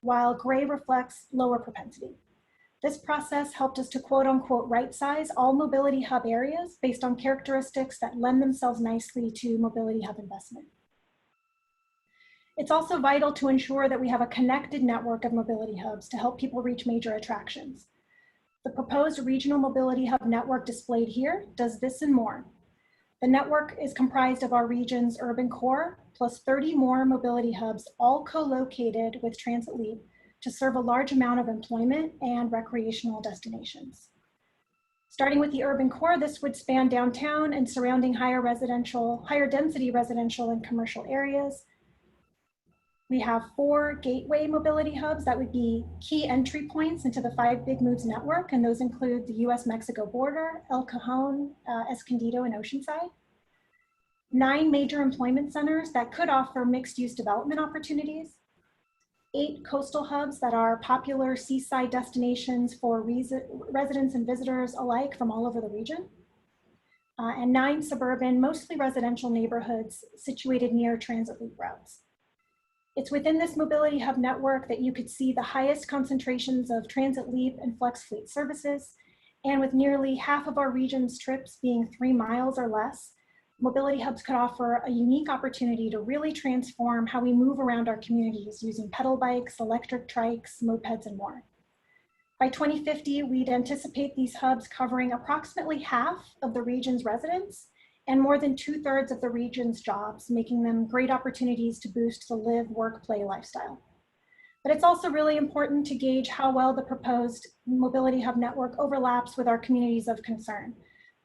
while gray reflects lower propensity. This process helped us to quote unquote right size all mobility hub areas based on characteristics that lend themselves nicely to mobility hub investment. It's also vital to ensure that we have a connected network of mobility hubs to help people reach major attractions. The proposed regional mobility hub network displayed here does this and more. The network is comprised of our region's urban core, plus 30 more mobility hubs, all co-located with Transit Leap to serve a large amount of employment and recreational destinations. Starting with the urban core, this would span downtown and surrounding higher density residential and commercial areas. We have 4 gateway mobility hubs that would be key entry points into the 5 Big Moves network, and those include the US-Mexico border, El Cajon, Escondido, and Oceanside. 9 major employment centers that could offer mixed-use development opportunities, 8 coastal hubs that are popular seaside destinations for residents and visitors alike from all over the region, and 9 suburban, mostly residential neighborhoods situated near transit loop routes. It's within this mobility hub network that you could see the highest concentrations of transit leap and flex fleet services, and with nearly half of our region's trips being 3 miles or less, mobility hubs could offer a unique opportunity to really transform how we move around our communities using pedal bikes, electric trikes, mopeds, and more. By 2050, we'd anticipate these hubs covering approximately half of the region's residents and more than 2/3 of the region's jobs, making them great opportunities to boost the live, work, play lifestyle. But it's also really important to gauge how well the proposed mobility hub network overlaps with our communities of concern.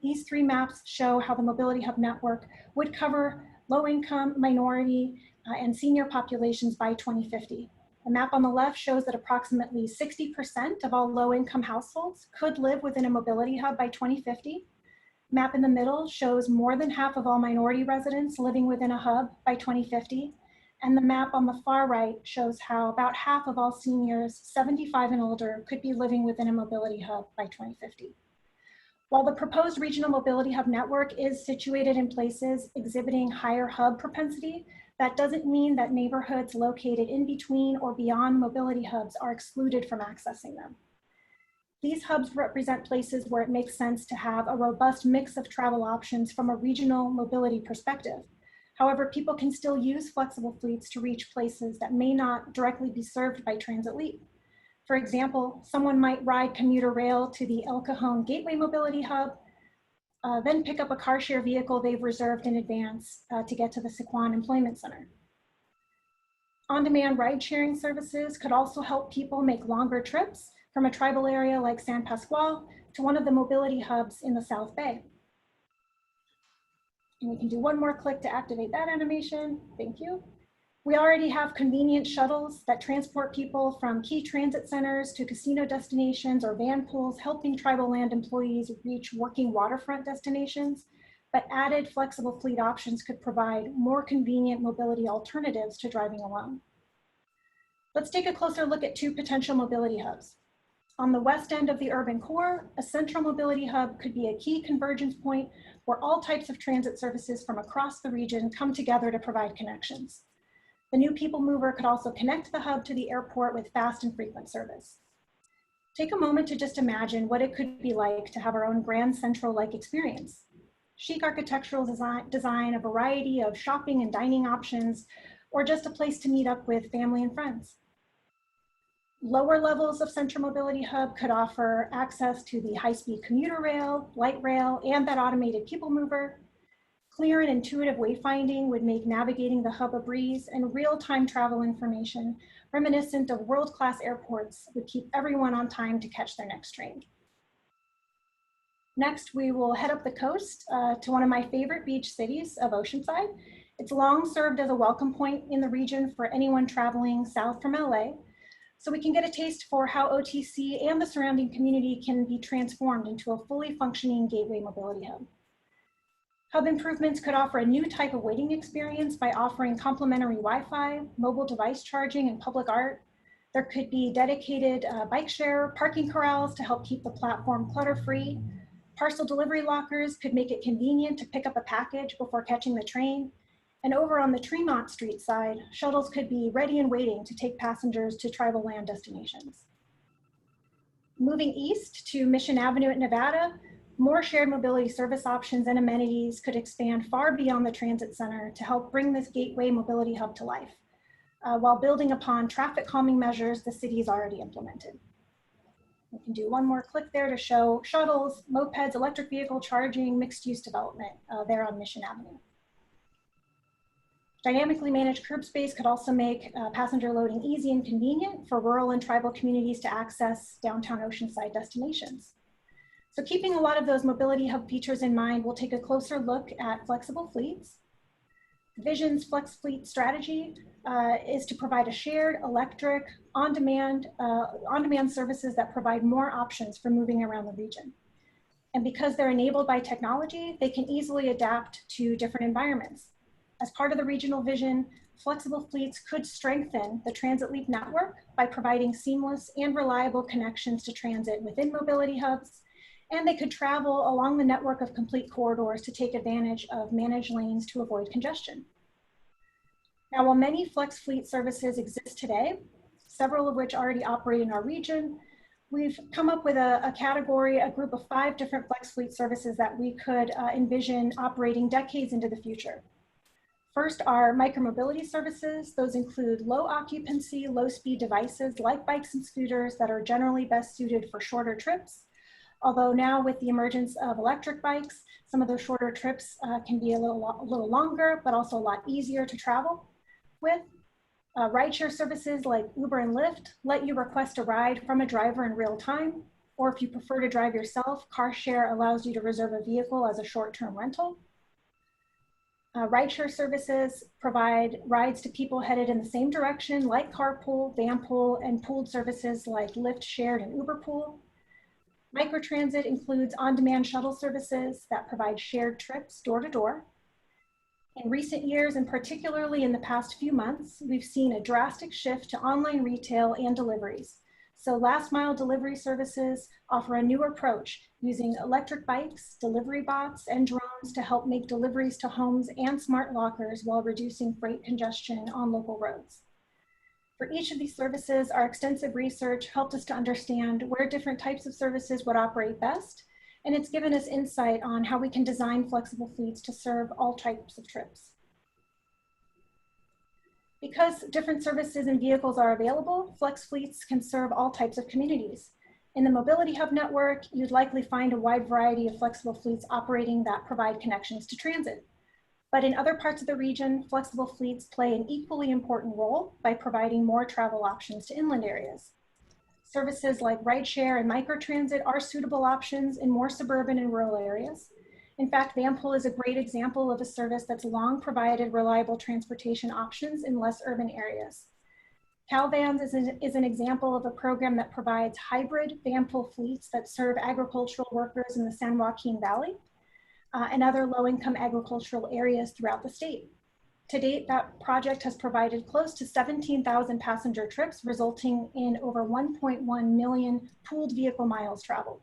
These 3 maps show how the mobility hub network would cover low-income, minority, and senior populations by 2050. The map on the left shows that approximately 60% of all low-income households could live within a mobility hub by 2050. Map in the middle shows more than half of all minority residents living within a hub by 2050. And the map on the far right shows how about half of all seniors 75 and older could be living within a mobility hub by 2050. While the proposed regional mobility hub network is situated in places exhibiting higher hub propensity, that doesn't mean that neighborhoods located in between or beyond mobility hubs are excluded from accessing them. These hubs represent places where it makes sense to have a robust mix of travel options from a regional mobility perspective. However, people can still use flexible fleets to reach places that may not directly be served by transit leap. For example, someone might ride commuter rail to the El Cajon Gateway Mobility Hub, then pick up a car share vehicle they've reserved in advance to get to the Sycuan Employment Center. On-demand ride-sharing services could also help people make longer trips from a tribal area like San Pasqual to one of the mobility hubs in the South Bay. And we can do one more click to activate that animation. Thank you. We already have convenient shuttles that transport people from key transit centers to casino destinations or van pools, helping tribal land employees reach working waterfront destinations. But added flexible fleet options could provide more convenient mobility alternatives to driving alone. Let's take a closer look at 2 potential mobility hubs. On the west end of the urban core, a central mobility hub could be a key convergence point where all types of transit services from across the region come together to provide connections. The new people mover could also connect the hub to the airport with fast and frequent service. Take a moment to just imagine what it could be like to have our own Grand Central-like experience. Chic architectural design, a variety of shopping and dining options, or just a place to meet up with family and friends. Lower levels of Central Mobility Hub could offer access to the high-speed commuter rail, light rail, and that automated people mover. Clear and intuitive wayfinding would make navigating the hub a breeze, and real-time travel information reminiscent of world-class airports would keep everyone on time to catch their next train. Next, we will head up the coast to one of my favorite beach cities of Oceanside. It's long served as a welcome point in the region for anyone traveling south from LA. So we can get a taste for how OTC and the surrounding community can be transformed into a fully functioning gateway mobility hub. Hub improvements could offer a new type of waiting experience by offering complimentary Wi-Fi, mobile device charging, and public art. There could be dedicated bike share, parking corrals to help keep the platform clutter-free. Parcel delivery lockers could make it convenient to pick up a package before catching the train. And over on the Tremont Street side, shuttles could be ready and waiting to take passengers to tribal land destinations. Moving east to Mission Avenue at Nevada, more shared mobility service options and amenities could expand far beyond the transit center to help bring this gateway mobility hub to life, while building upon traffic calming measures the city's already implemented. We can do one more click there to show shuttles, mopeds, electric vehicle charging, mixed use development there on Mission Avenue. Dynamically managed curb space could also make passenger loading easy and convenient for rural and tribal communities to access downtown Oceanside destinations. So keeping a lot of those mobility hub features in mind, we'll take a closer look at flexible fleets. Vision's Flex Fleet strategy is to provide a shared electric on-demand services that provide more options for moving around the region. And because they're enabled by technology, they can easily adapt to different environments. As part of the regional vision, flexible fleets could strengthen the Transit Leap network by providing seamless and reliable connections to transit within mobility hubs, and they could travel along the network of complete corridors to take advantage of managed lanes to avoid congestion. Now, while many flex fleet services exist today, several of which already operate in our region, we've come up with a category, a group of 5 different flex fleet services that we could envision operating decades into the future. First are micromobility services. Those include low occupancy, low speed devices like bikes and scooters that are generally best suited for shorter trips. Although now with the emergence of electric bikes, some of those shorter trips can be a little longer, but also a lot easier to travel with. Rideshare services like Uber and Lyft let you request a ride from a driver in real time, or if you prefer to drive yourself, CarShare allows you to reserve a vehicle as a short-term rental. Rideshare services provide rides to people headed in the same direction like carpool, vanpool, and pooled services like Lyft Shared and Uber Pool. Microtransit includes on-demand shuttle services that provide shared trips door to door. In recent years, and particularly in the past few months, we've seen a drastic shift to online retail and deliveries. So last mile delivery services offer a new approach using electric bikes, delivery bots, and drones to help make deliveries to homes and smart lockers while reducing freight congestion on local roads. For each of these services, our extensive research helped us to understand where different types of services would operate best, and it's given us insight on how we can design flexible fleets to serve all types of trips. Because different services and vehicles are available, flex fleets can serve all types of communities. In the Mobility Hub network, you'd likely find a wide variety of flexible fleets operating that provide connections to transit. But in other parts of the region, flexible fleets play an equally important role by providing more travel options to inland areas. Services like rideshare and microtransit are suitable options in more suburban and rural areas. In fact, vanpool is a great example of a service that's long provided reliable transportation options in less urban areas. CalVans is an example of a program that provides hybrid vanpool fleets that serve agricultural workers in the San Joaquin Valley and other low-income agricultural areas throughout the state. To date, that project has provided close to 17,000 passenger trips, resulting in over 1.1 million pooled vehicle miles traveled.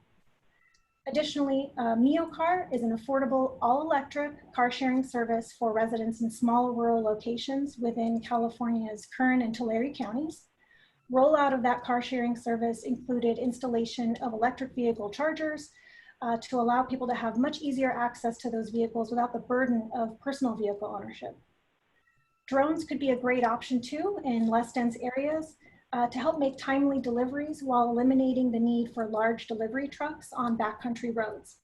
Additionally, MioCar is an affordable all-electric car-sharing service for residents in small rural locations within California's Kern and Tulare counties. Rollout of that car-sharing service included installation of electric vehicle chargers to allow people to have much easier access to those vehicles without the burden of personal vehicle ownership. Drones could be a great option too in less dense areas to help make timely deliveries while eliminating the need for large delivery trucks on backcountry roads.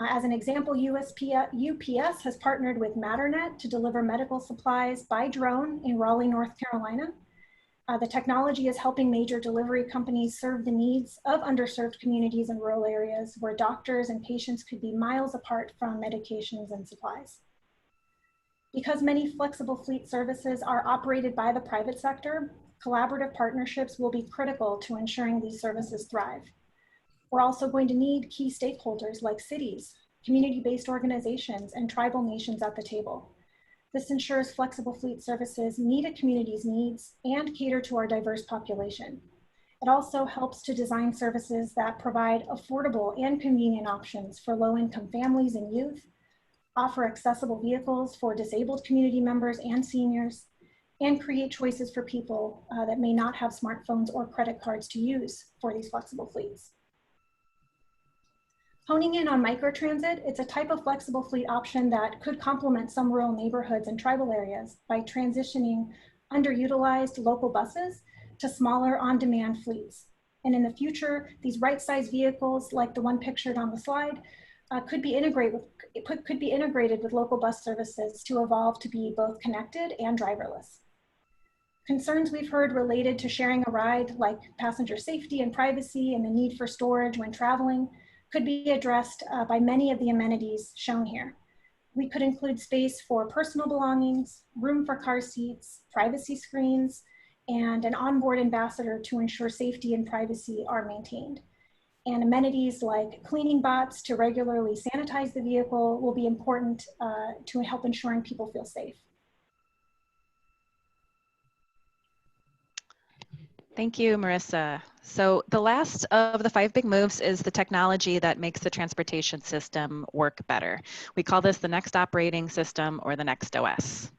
As an example, UPS has partnered with Matternet to deliver medical supplies by drone in Raleigh, North Carolina. The technology is helping major delivery companies serve the needs of underserved communities in rural areas where doctors and patients could be miles apart from medications and supplies. Because many flexible fleet services are operated by the private sector, collaborative partnerships will be critical to ensuring these services thrive. We're also going to need key stakeholders like cities, community-based organizations, and tribal nations at the table. This ensures flexible fleet services meet a community's needs and cater to our diverse population. It also helps to design services that provide affordable and convenient options for low-income families and youth, offer accessible vehicles for disabled community members and seniors, and create choices for people that may not have smartphones or credit cards to use for these flexible fleets. Honing in on microtransit, it's a type of flexible fleet option that could complement some rural neighborhoods and tribal areas by transitioning underutilized local buses to smaller on-demand fleets. And in the future, these right-sized vehicles, like the one pictured on the slide, could be integrated with local bus services to evolve to be both connected and driverless. Concerns we've heard related to sharing a ride, like passenger safety and privacy and the need for storage when traveling, could be addressed by many of the amenities shown here. We could include space for personal belongings, room for car seats, privacy screens, and an onboard ambassador to ensure safety and privacy are maintained. And amenities like cleaning bots to regularly sanitize the vehicle will be important to help ensuring people feel safe. Thank you, Marissa. So the last of the 5 big moves is the technology that makes the transportation system work better. We call this the next operating system or the next OS.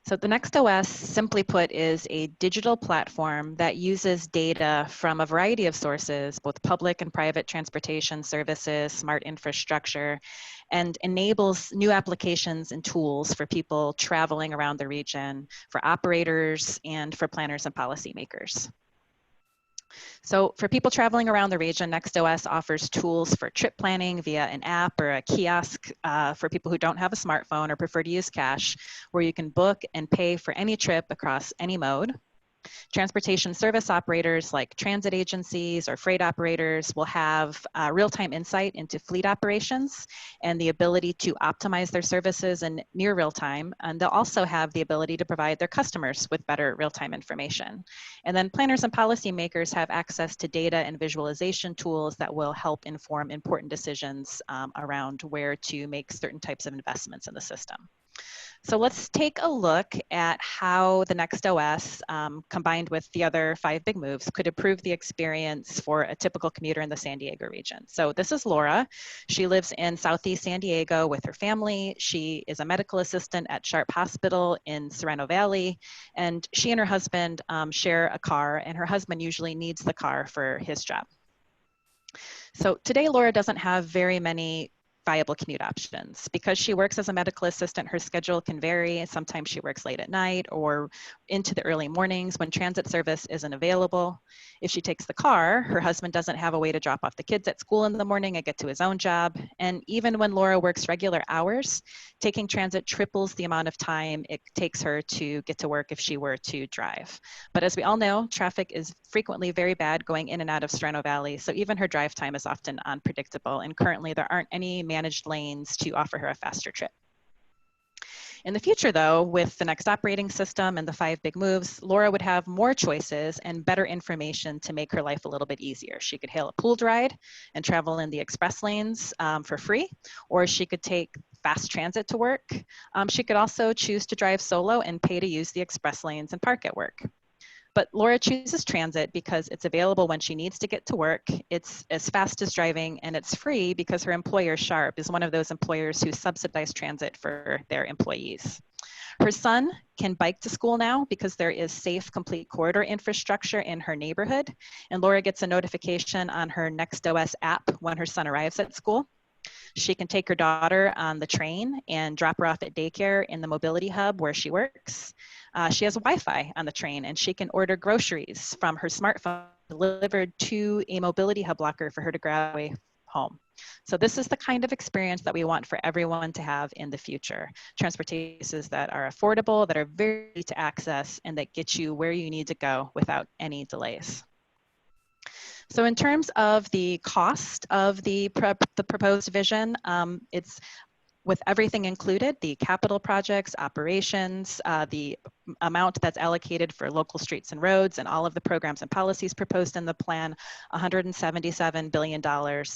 So the next OS, simply put, is a digital platform that uses data from a variety of sources, both public and private transportation services, smart infrastructure, and enables new applications and tools for people traveling around the region, for operators, and for planners and policymakers. So for people traveling around the region, NextOS offers tools for trip planning via an app or a kiosk for people who don't have a smartphone or prefer to use cash, where you can book and pay for any trip across any mode. Transportation service operators like transit agencies or freight operators will have real-time insight into fleet operations and the ability to optimize their services in near real time. And they'll also have the ability to provide their customers with better real-time information. And then planners and policymakers have access to data and visualization tools that will help inform important decisions around where to make certain types of investments in the system. So let's take a look at how the NextOS, combined with the other 5 big moves, could improve the experience for a typical commuter in the San Diego region. So this is Laura. She lives in Southeast San Diego with her family. She is a medical assistant at Sharp Hospital in Sereno Valley, and she and her husband share a car, and her husband usually needs the car for his job. So today, Laura doesn't have very many viable commute options. Because she works as a medical assistant, her schedule can vary. Sometimes she works late at night or into the early mornings when transit service isn't available. If she takes the car, her husband doesn't have a way to drop off the kids at school in the morning and get to his own job. And even when Laura works regular hours, taking transit triples the amount of time it takes her to get to work if she were to drive. But as we all know, traffic is frequently very bad going in and out of Sereno Valley, so even her drive time is often unpredictable, and currently there aren't any managed lanes to offer her a faster trip. In the future, though, with the next operating system and the 5 big moves, Laura would have more choices and better information to make her life a little bit easier. She could hail a pooled ride and travel in the express lanes for free, or she could take fast transit to work. She could also choose to drive solo and pay to use the express lanes and park at work. But Laura chooses transit because it's available when she needs to get to work, it's as fast as driving, and it's free because her employer, Sharp, is one of those employers who subsidize transit for their employees. Her son can bike to school now because there is safe, complete corridor infrastructure in her neighborhood, and Laura gets a notification on her NextOS app when her son arrives at school. She can take her daughter on the train and drop her off at daycare in the mobility hub where she works. She has Wi-Fi on the train, and she can order groceries from her smartphone delivered to a mobility hub locker for her to grab away home. So this is the kind of experience that we want for everyone to have in the future. Transportations that are affordable, that are very easy to access, and that get you where you need to go without any delays. So in terms of the cost of the proposed vision, it's with everything included, the capital projects, operations, the amount that's allocated for local streets and roads, and all of the programs and policies proposed in the plan, $177 billion.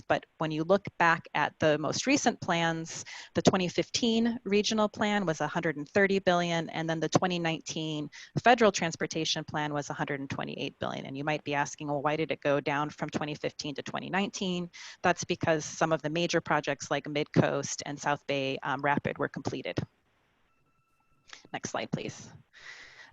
But when you look back at the most recent plans, the 2015 regional plan was $130 billion, and then the 2019 federal transportation plan was $128 billion. And you might be asking, well, why did it go down from 2015 to 2019? That's because some of the major projects like Mid-Coast and South Bay Rapid were completed. Next slide, please.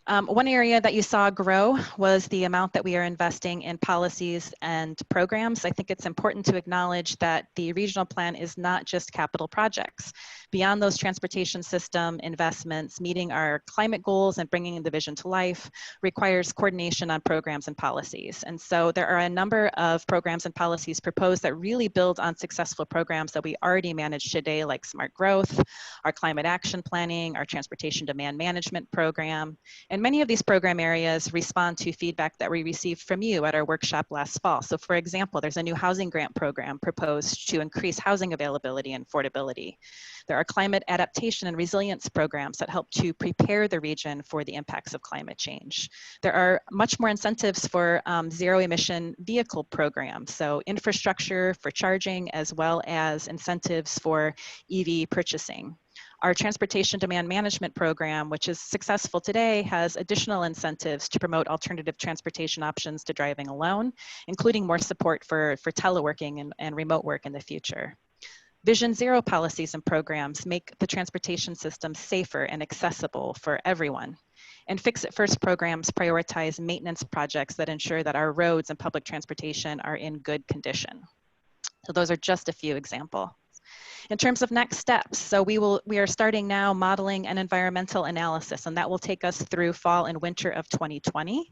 One area that you saw grow was the amount that we are investing in policies and programs. I think it's important to acknowledge that the regional plan is not just capital projects. Beyond those transportation system investments, meeting our climate goals and bringing the vision to life requires coordination on programs and policies. And so there are a number of programs and policies proposed that really build on successful programs that we already manage today, like Smart Growth, our climate action planning, our transportation demand management program. And many of these program areas respond to feedback that we received from you at our workshop last fall. So for example, there's a new housing grant program proposed to increase housing availability and affordability. There are climate adaptation and resilience programs that help to prepare the region for the impacts of climate change. There are much more incentives for zero emission vehicle programs. So infrastructure for charging, as well as incentives for EV purchasing. Our transportation demand management program, which is successful today, has additional incentives to promote alternative transportation options to driving alone, including more support for teleworking and remote work in the future. Vision Zero policies and programs make the transportation system safer and accessible for everyone. And Fix It First programs prioritize maintenance projects that ensure that our roads and public transportation are in good condition. So those are just a few examples. In terms of next steps, so we are starting now modeling an environmental analysis, and that will take us through fall and winter of 2020.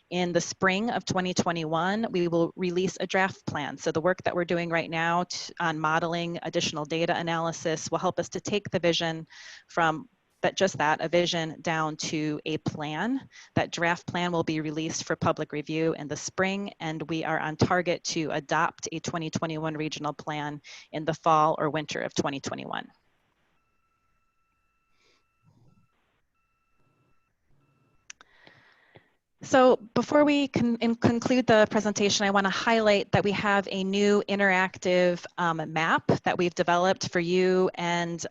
In the spring of 2021, we will release a draft plan. So the work that we're doing right now on modeling additional data analysis will help us to take the vision from a vision down to a plan. That draft plan will be released for public review in the spring, and we are on target to adopt a 2021 regional plan in the fall or winter of 2021. So before we conclude the presentation, I want to highlight that we have a new interactive map that we've developed for you and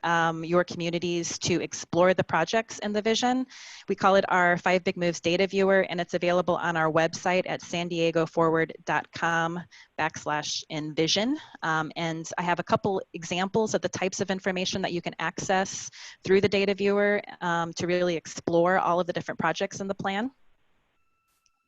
your communities to explore the projects in the vision. We call it our 5 Big Moves Data Viewer, and it's available on our website at sandiegoforward.com/envision. And I have a couple examples of the types of information that you can access through the data viewer to really explore all of the different projects in the plan.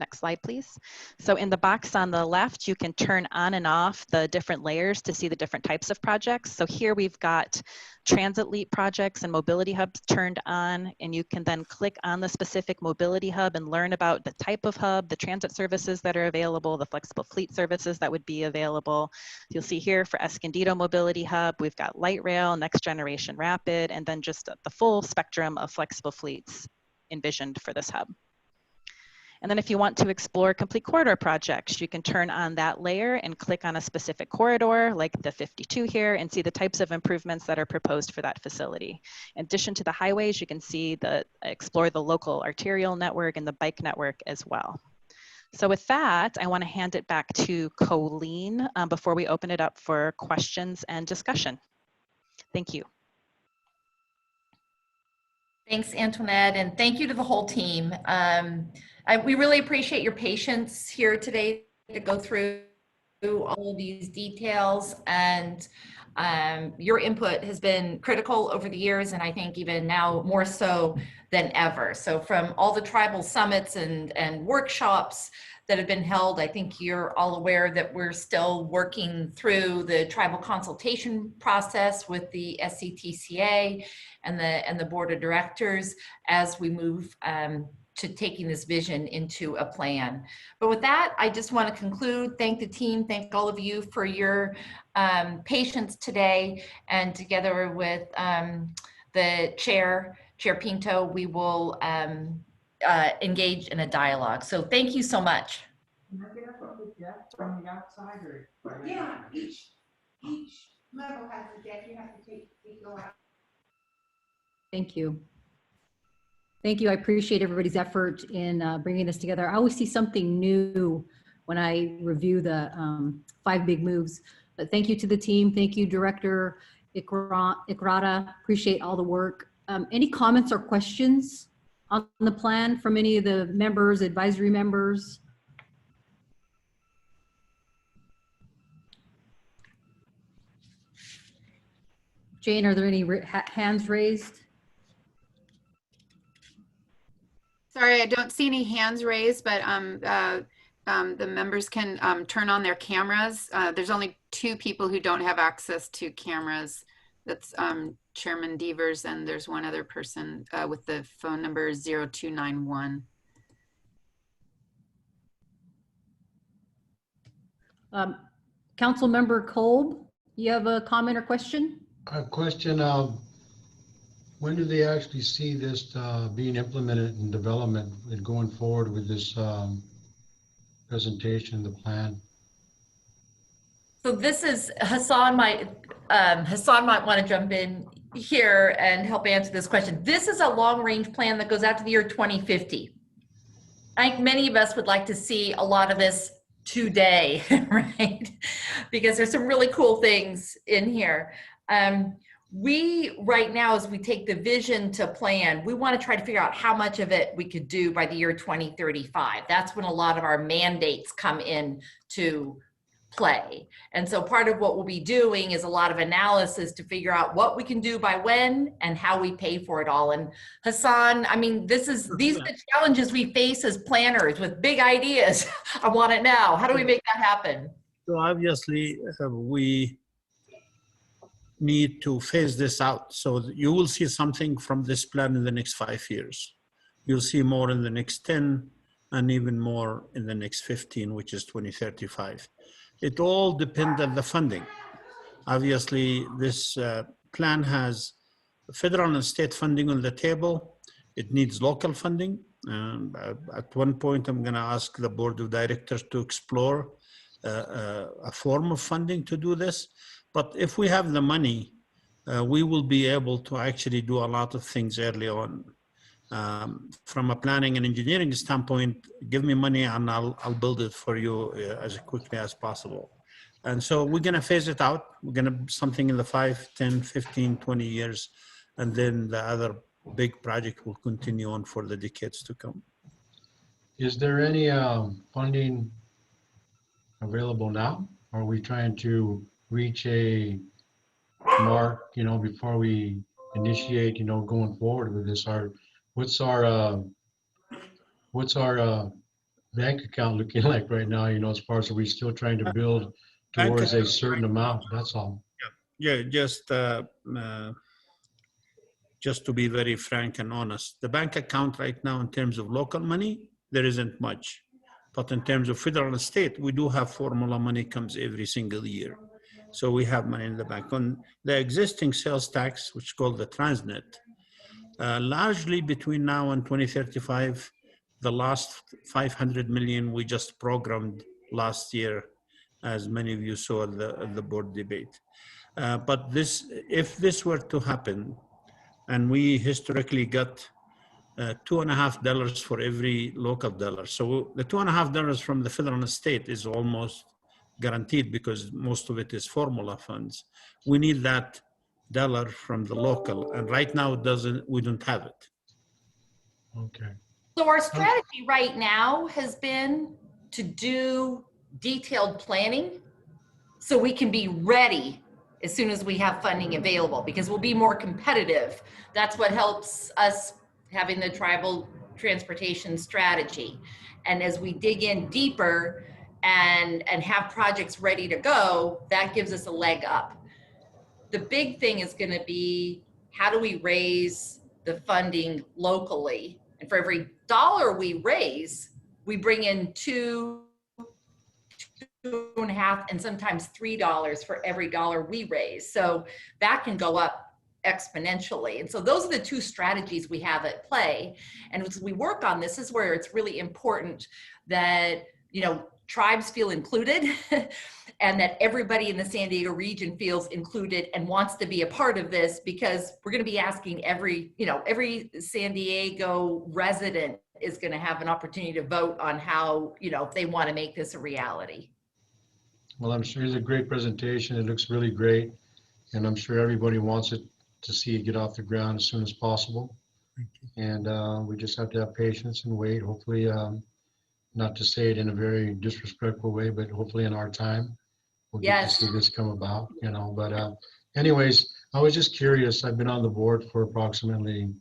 Next slide, please. So in the box on the left, you can turn on and off the different layers to see the different types of projects. So here we've got transit leap projects and mobility hubs turned on, and you can then click on the specific mobility hub and learn about the type of hub, the transit services that are available, the flexible fleet services that would be available. You'll see here for Escondido Mobility Hub, we've got light rail, next generation rapid, and then just the full spectrum of flexible fleets envisioned for this hub. And then if you want to explore complete corridor projects, you can turn on that layer and click on a specific corridor like the 52 here and see the types of improvements that are proposed for that facility. In addition to the highways, you can see explore the local arterial network and the bike network as well. So with that, I want to hand it back to Colleen before we open it up for questions and discussion. Thank you. Thanks, Antoinette, and thank you to the whole team. We really appreciate your patience here today to go through all of these details, and your input has been critical over the years, and I think even now more so than ever. So from all the tribal summits and workshops that have been held, I think you're all aware that we're still working through the tribal consultation process with the SCTCA and the board of directors as we move to taking this vision into a plan. But with that, I just want to conclude, thank the team, thank all of you for your patience today, and together with the Chair Pinto, we will engage in a dialogue. So thank you so much. Can I get up on the deck from the outside, or? Yeah, each level has a deck you have to take go out. Thank you. Thank you. I appreciate everybody's effort in bringing this together. I always see something new when I review the 5 Big Moves. But thank you to the team. Thank you, Director Ikrata. Appreciate all the work. Any comments or questions on the plan from any of the members, advisory members? Jane, are there any hands raised? Sorry, I don't see any hands raised, but the members can turn on their cameras. There's only 2 people who don't have access to cameras. That's Chairman Devers, and there's one other person with the phone number 0291. Council Member Kolb, you have a comment or question? A question. When do they actually see this being implemented in development and going forward with this presentation, the plan? So this is Hassan might want to jump in here and help answer this question. This is a long range plan that goes out to the year 2050. I think many of us would like to see a lot of this today, right? Because there's some really cool things in here. We right now, as we take the vision to plan, we want to try to figure out how much of it we could do by the year 2035. That's when a lot of our mandates come in to play. And so part of what we'll be doing is a lot of analysis to figure out what we can do by when and how we pay for it all. And Hassan, I mean, these are the challenges we face as planners with big ideas. I want it now. How do we make that happen? So obviously we need to phase this out. So you will see something from this plan in the next 5 years. You'll see more in the next 10 and even more in the next 15, which is 2035. It all depends on the funding. Obviously, this plan has federal and state funding on the table. It needs local funding. At one point, I'm going to ask the board of directors to explore a form of funding to do this. But if we have the money, we will be able to actually do a lot of things early on. From a planning and engineering standpoint, give me money and I'll build it for you as quickly as possible. And so we're going to phase it out. We're going to something in the 5, 10, 15, 20 years. And then the other big project will continue on for the decades to come. Is there any funding available now? Are we trying to reach a mark, before we initiate, going forward with this? What's our bank account looking like right now? As far as are we still trying to build towards a certain amount? That's all. Yeah, just to be very frank and honest, the bank account right now in terms of local money, there isn't much. But in terms of federal and state, we do have formula money comes every single year. So we have money in the bank. On the existing sales tax, which is called the Transnet, largely between now and 2035, the last 500 million we just programmed last year, as many of you saw at the board debate. But if this were to happen, and we historically got $2.50 for every local dollar. So the $2.50 from the federal and state is almost guaranteed because most of it is formula funds. We need that dollar from the local, and right now we don't have it. Okay. So our strategy right now has been to do detailed planning so we can be ready as soon as we have funding available, because we'll be more competitive. That's what helps us having the tribal transportation strategy. And as we dig in deeper and have projects ready to go, that gives us a leg up. The big thing is going to be, how do we raise the funding locally? And for every dollar we raise, we bring in $2, $2.50, and sometimes $3 for every dollar we raise. So that can go up exponentially. And so those are the two strategies we have at play. And as we work on this, is where it's really important that, tribes feel included and that everybody in the San Diego region feels included and wants to be a part of this, because we're going to be asking every San Diego resident is going to have an opportunity to vote on how, if they want to make this a reality. Well, I'm sure it's a great presentation. It looks really great. And I'm sure everybody wants it to see it get off the ground as soon as possible. And we just have to have patience and wait. Hopefully, not to say it in a very disrespectful way, but hopefully in our time, we'll get to see this come about, But anyways, I was just curious. I've been on the board for approximately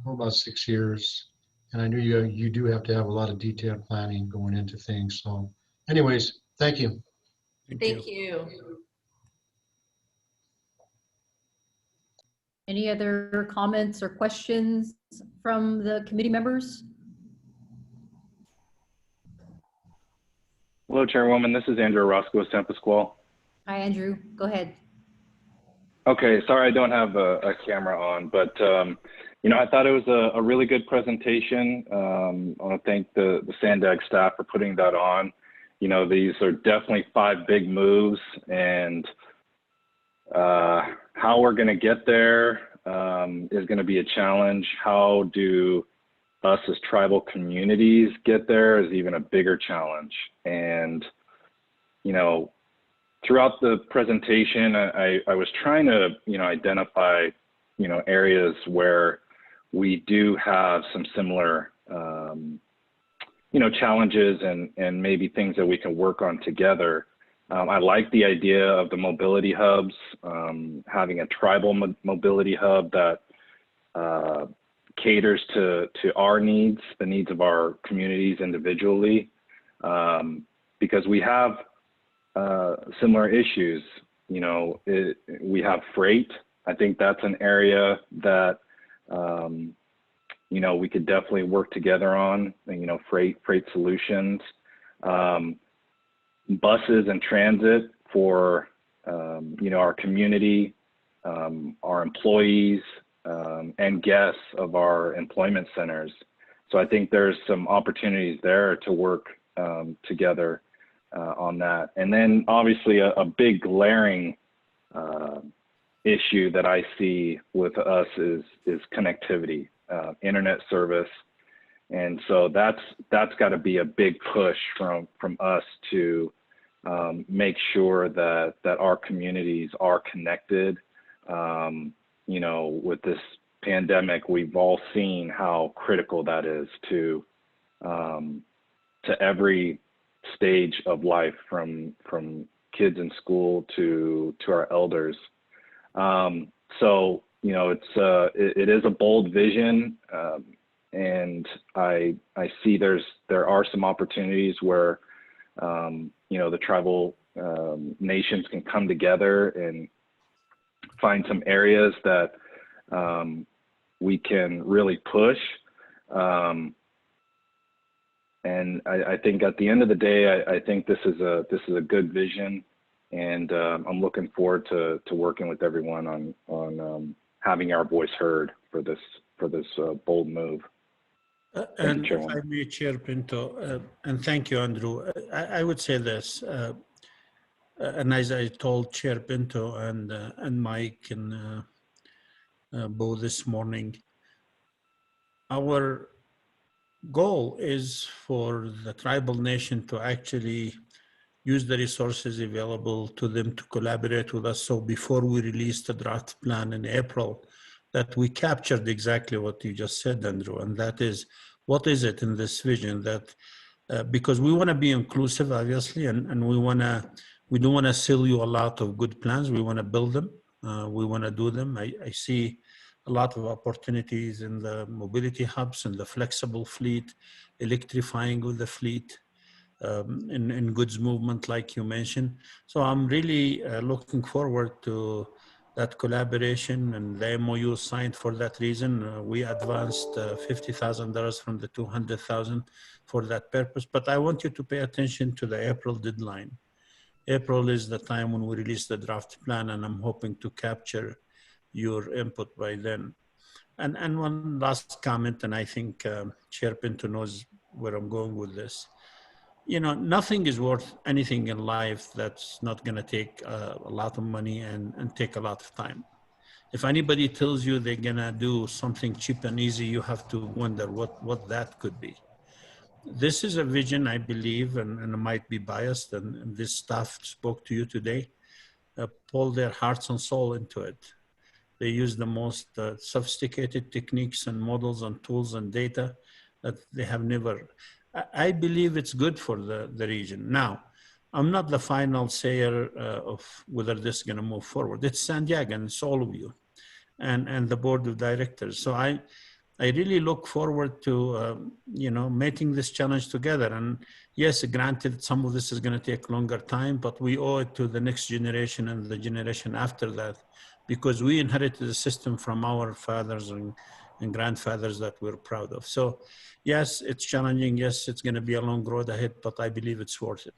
about 6 years. And I knew you do have to have a lot of detailed planning going into things. So anyways, thank you. Thank you. Any other comments or questions from the committee members? Hello, Chairwoman. This is Andrew Orozco with San Pasqual. Hi, Andrew. Go ahead. Okay, sorry I don't have a camera on, but you know, I thought it was a really good presentation. I want to thank the SANDAG staff for putting that on. You know, these are definitely 5 big moves, and how we're going to get there is going to be a challenge. How do us as tribal communities get there is even a bigger challenge. And, you know, throughout the presentation, I was trying to, you know, identify, you know, areas where we do have some similar, you know, challenges and maybe things that we can work on together. I like the idea of the mobility hubs, having a tribal mobility hub that caters to our needs, the needs of our communities individually, because we have similar issues. You know, we have freight. I think that's an area that, you know, we could definitely work together on, you know, freight solutions, buses and transit for, you know, our community, our employees, and guests of our employment centers. So I think there's some opportunities there to work together on that. And then obviously a big glaring issue that I see with us is connectivity, internet service. And so that's got to be a big push from us to make sure that our communities are connected. You know, with this pandemic, we've all seen how critical that is to every stage of life, from kids in school to our elders. So, you know, it is a bold vision, and I see there are some opportunities where you know, the tribal nations can come together and find some areas that we can really push. And I think at the end of the day, I think this is a good vision, and I'm looking forward to working with everyone on having our voice heard for this bold move. And if I may, Chair Pinto, and thank you, Andrew. I would say this, and as I told Chair Pinto and Mike and Bo this morning, our goal is for the tribal nation to actually use the resources available to them to collaborate with us. So before we release the draft plan in April, that we captured exactly what you just said, Andrew, and that is, what is it in this vision that, because we want to be inclusive, obviously, and we don't want to sell you a lot of good plans. We want to build them. We want to do them. I see a lot of opportunities in the mobility hubs and the flexible fleet, electrifying with the fleet, in goods movement, like you mentioned. So I'm really looking forward to that collaboration, and the MOU signed for that reason. We advanced $50,000 from the $200,000 for that purpose. But I want you to pay attention to the April deadline. April is the time when we release the draft plan, and I'm hoping to capture your input by then. And one last comment, and I think Chair Pinto knows where I'm going with this. You know, nothing is worth anything in life that's not going to take a lot of money and take a lot of time. If anybody tells you they're going to do something cheap and easy, you have to wonder what that could be. This is a vision, I believe, and I might be biased, and this staff spoke to you today, pull their hearts and soul into it. They use the most sophisticated techniques and models and tools and data that they have never. I believe it's good for the region. Now, I'm not the final sayer of whether this is going to move forward. It's Santiago, and it's all of you, and the board of directors. So I really look forward to you know, making this challenge together. And yes, granted, some of this is going to take longer time, but we owe it to the next generation and the generation after that, because we inherited a system from our fathers and grandfathers that we're proud of. So yes, it's challenging. Yes, it's going to be a long road ahead, but I believe it's worth it.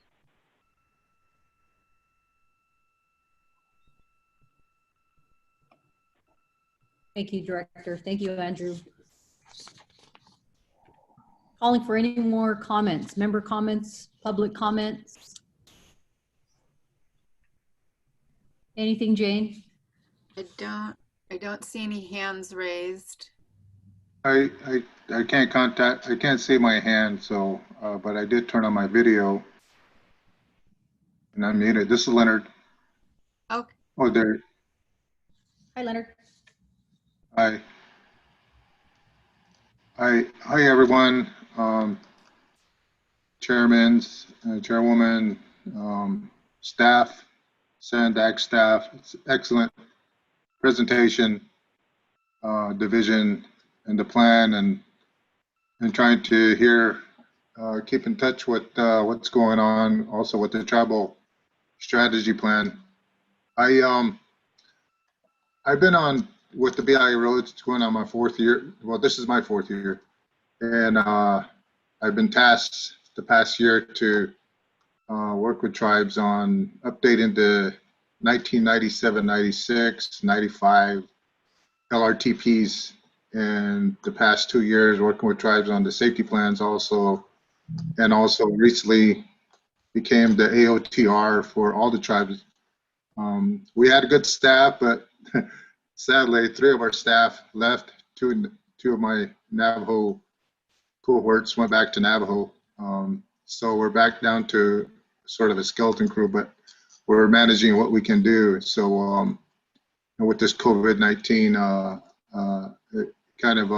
Thank you, Director. Thank you, Andrew. Calling for any more comments, member comments, public comments. Anything, Jane? I don't see any hands raised. I can't see my hand, so, but I did turn on my video. And I muted. This is Leonard. Okay. Oh, there. Hi, Leonard. Hi. Hi, everyone. Chairman, Chairwoman, staff, SANDAG staff. It's excellent presentation, division, and the plan, and trying to hear, keep in touch with what's going on, also with the tribal strategy plan. I've been on with the BI roads going on my 4th year. Well, this is my 4th year, and I've been tasked the past year to work with tribes on updating the 1997, 96, 95 LRTPs, and the past 2 years working with tribes on the safety plans also, and also recently became the AOTR for all the tribes. We had a good staff, but sadly 3 of our staff left. Two of my Navajo cohorts went back to Navajo. So we're back down to sort of a skeleton crew, but we're managing what we can do. So with this COVID-19, it kind of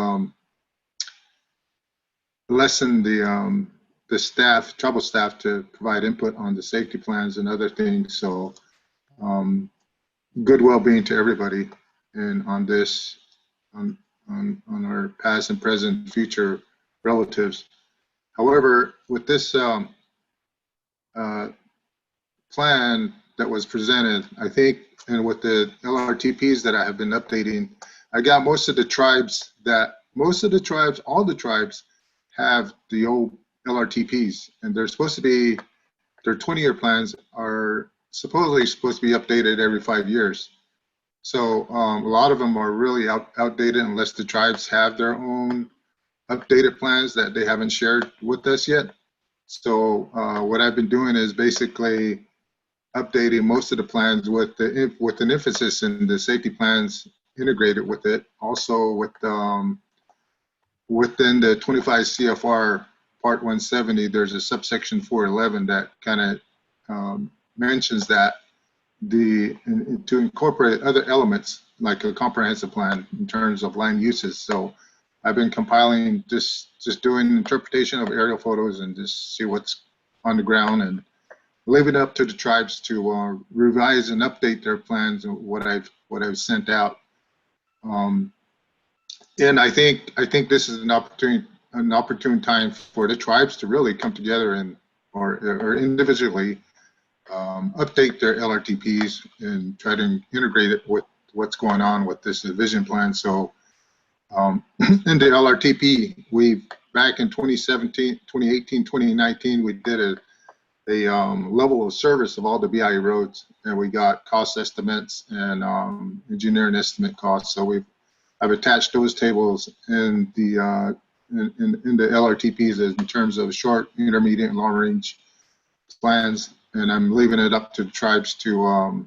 lessened the staff, tribal staff, to provide input on the safety plans and other things. So good well-being to everybody, and on this, on our past and present, future relatives. However, with this plan that was presented, I think, and with the LRTPs that I have been updating, I got most of the tribes, all the tribes have the old LRTPs, and they're supposed to be, their 20-year plans are supposedly supposed to be updated every 5 years. So a lot of them are really outdated unless the tribes have their own updated plans that they haven't shared with us yet. So what I've been doing is basically updating most of the plans with an emphasis in the safety plans integrated with it. Also with within the 25 CFR Part 170, there's a subsection 411 that kind of mentions that to incorporate other elements like a comprehensive plan in terms of land uses. So I've been compiling, just doing interpretation of aerial photos and just see what's on the ground, and leave it up to the tribes to revise and update their plans and what I've sent out. And I think this is an opportune time for the tribes to really come together and or individually update their LRTPs and try to integrate it with what's going on with this vision plan. So in the LRTP, we back in 2017, 2018, 2019, we did a level of service of all the BI roads, and we got cost estimates and engineering estimate costs. So I've attached those tables in the LRTPs in terms of short, intermediate, and long range plans, and I'm leaving it up to the tribes to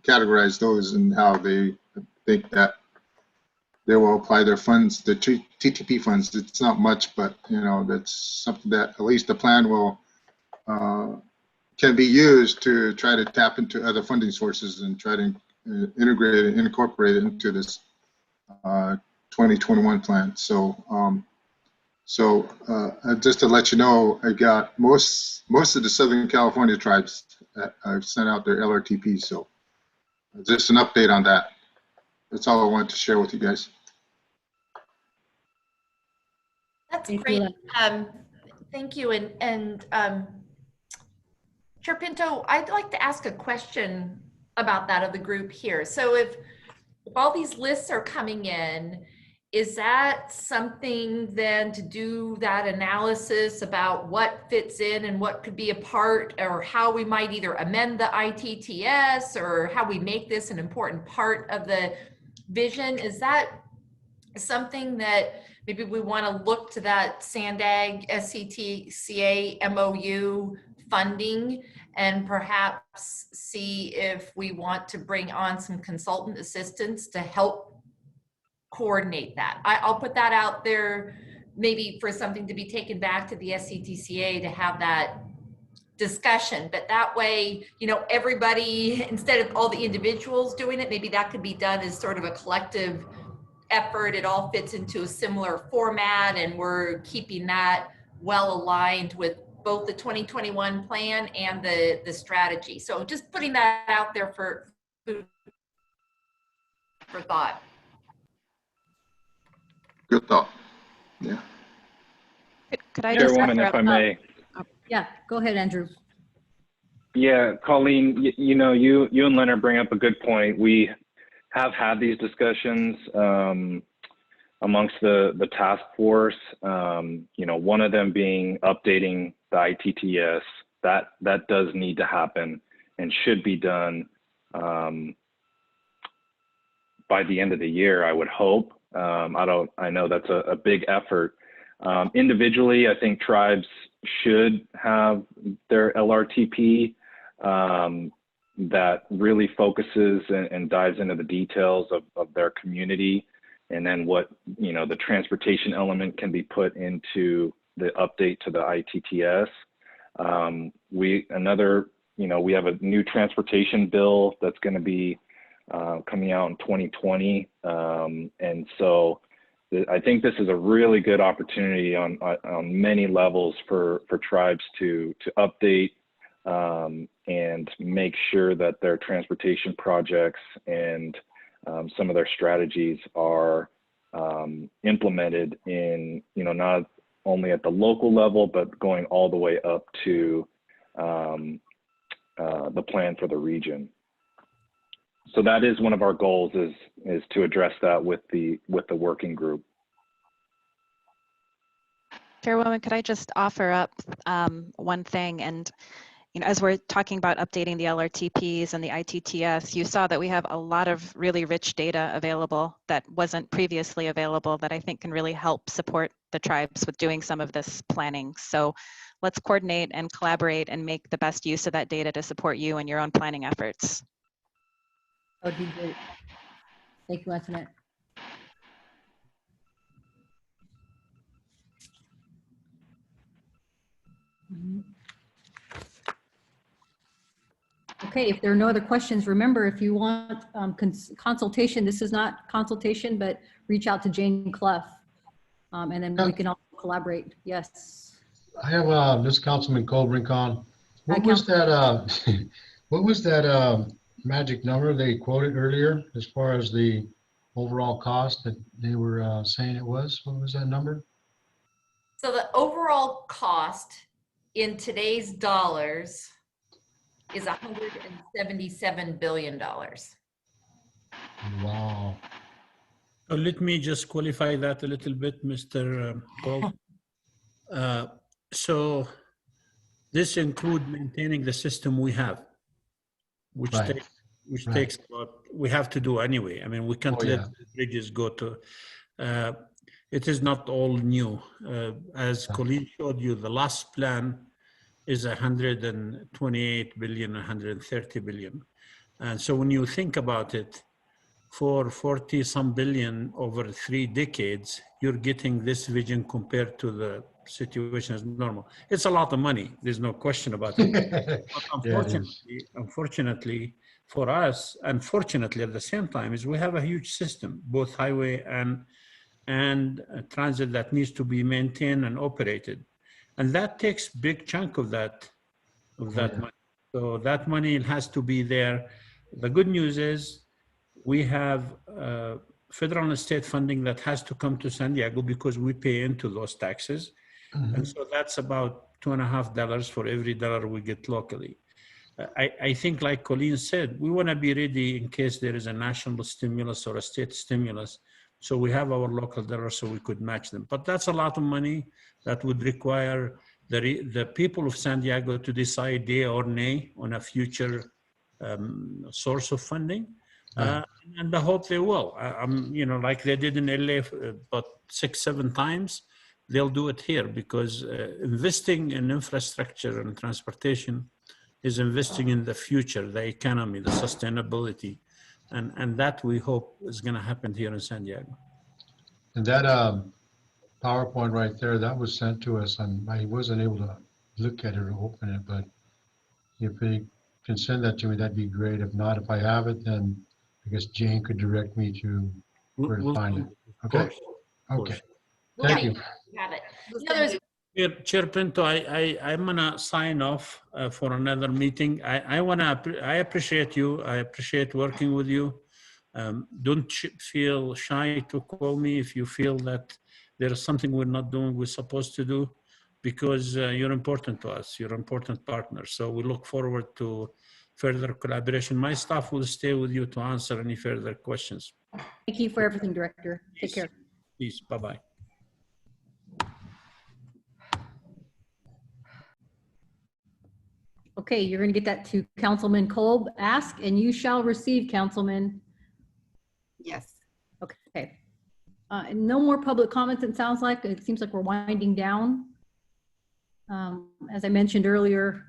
categorize those and how they think that they will apply their funds, the TTP funds. It's not much, but that's something that at least the plan will can be used to try to tap into other funding sources and try to integrate and incorporate it into this 2021 plan. So just to let you know, I got most of the Southern California tribes that I've sent out their LRTPs. So just an update on that. That's all I wanted to share with you guys. That's great. Thank you. And Chair Pinto, I'd like to ask a question about that of the group here. So if all these lists are coming in, is that something then to do that analysis about what fits in and what could be a part, or how we might either amend the ITTS or how we make this an important part of the vision, is that something that maybe we want to look to that SANDAG SCTCA MOU funding and perhaps see if we want to bring on some consultant assistance to help coordinate that? I'll put that out there, maybe for something to be taken back to the SCTCA to have that discussion. But that way, you know, everybody, instead of all the individuals doing it, maybe that could be done as sort of a collective effort. It all fits into a similar format, and we're keeping that well aligned with both the 2021 plan and the strategy. So just putting that out there for thought. Good thought. Yeah. Could I just Chairwoman, if I may. Yeah, go ahead, Andrew. Yeah, Colleen, you know, you and Leonard bring up a good point. We have had these discussions amongst the task force. You know, one of them being updating the ITTS. That does need to happen and should be done by the end of the year, I would hope. I know that's a big effort. Individually, I think tribes should have their LRTP that really focuses and dives into the details of their community, and then what, you know, the transportation element can be put into the update to the ITTS. We have a new transportation bill that's going to be coming out in 2020, and so I think this is a really good opportunity on many levels for tribes to update and make sure that their transportation projects and some of their strategies are implemented in, you know, not only at the local level, but going all the way up to the plan for the region. So that is one of our goals, is to address that with the working group. Chairwoman, could I just offer up one thing? And you know, as we're talking about updating the LRTPs and the ITTS, you saw that we have a lot of really rich data available that wasn't previously available, that I think can really help support the tribes with doing some of this planning. So let's coordinate and collaborate and make the best use of that data to support you and your own planning efforts. That would be great. Thank you, Antoinette. Okay, if there are no other questions, remember, if you want consultation, this is not consultation, but reach out to Jane Clough, and then we can all collaborate. Yes. I have this Councilman Colbrink on. What was that magic number they quoted earlier as far as the overall cost that they were saying it was? What was that number? So the overall cost in today's dollars is $177 billion. Wow. So let me just qualify that a little bit, Mr. Gold. So this includes maintaining the system we have, which takes about, we have to do anyway. I mean, we can't let the bridges go to, it is not all new. As Colleen showed you, the last plan is 128 billion, 130 billion. And so when you think about it, for 40 some billion over 3 decades, you're getting this vision compared to the situation as normal. It's a lot of money. There's no question about it. But unfortunately for us, unfortunately at the same time, is we have a huge system, both highway and transit, that needs to be maintained and operated. And that takes big chunk of that money. So that money has to be there. The good news is we have federal and state funding that has to come to San Diego because we pay into those taxes. And so that's about $2.50 for every dollar we get locally. I think, like Colleen said, we want to be ready in case there is a national stimulus or a state stimulus. So we have our local dollars so we could match them. But that's a lot of money that would require the people of San Diego to decide yay or nay on a future source of funding. And I hope they will. You know, like they did in LA about 6-7 times, they'll do it here, because investing in infrastructure and transportation is investing in the future, the economy, the sustainability, and that we hope is going to happen here in San Diego. And that PowerPoint right there, that was sent to us, and I wasn't able to look at it or open it, but if you can send that to me, that'd be great. If not, if I have it, then I guess Jane could direct me to where to find it. Okay? Okay. Thank you. Have it. Chair Pinto, I'm gonna sign off for another meeting. I appreciate you. I appreciate working with you. Don't feel shy to call me if you feel that there is something we're not doing we're supposed to do, because you're important to us. You're an important partner. So we look forward to further collaboration. My staff will stay with you to answer any further questions. Thank you for everything, Director. Take care. Peace. Bye-bye. Okay, you're going to get that to Councilman Kolb. Ask and you shall receive, Councilman. Yes. Okay. No more public comments, it sounds like. It seems like we're winding down. As I mentioned earlier,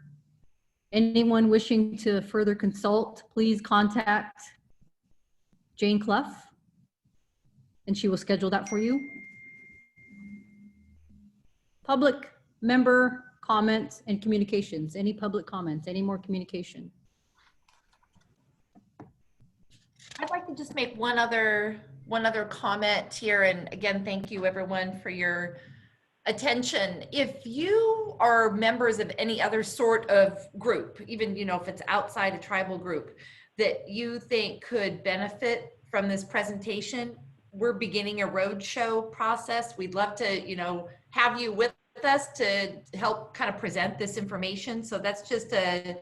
anyone wishing to further consult, please contact Jane Clough, and she will schedule that for you. Public member comments and communications. Any public comments? Any more communication? I'd like to just make one other comment here, and again, thank you everyone for your attention. If you are members of any other sort of group, even if it's outside a tribal group, that you think could benefit from this presentation, we're beginning a roadshow process. We'd love to have you with us to help kind of present this information. So that's just a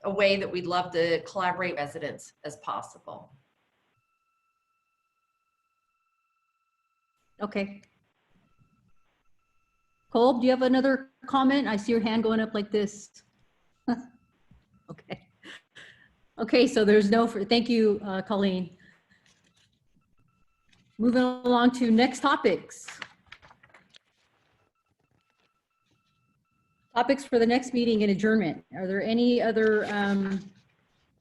way that we'd love to collaborate with residents as possible. Okay. Kolb, do you have another comment? I see your hand going up like this. Okay. Okay, so there's no, thank you, Colleen. Moving along to next topics. Topics for the next meeting and adjournment. Are there any other,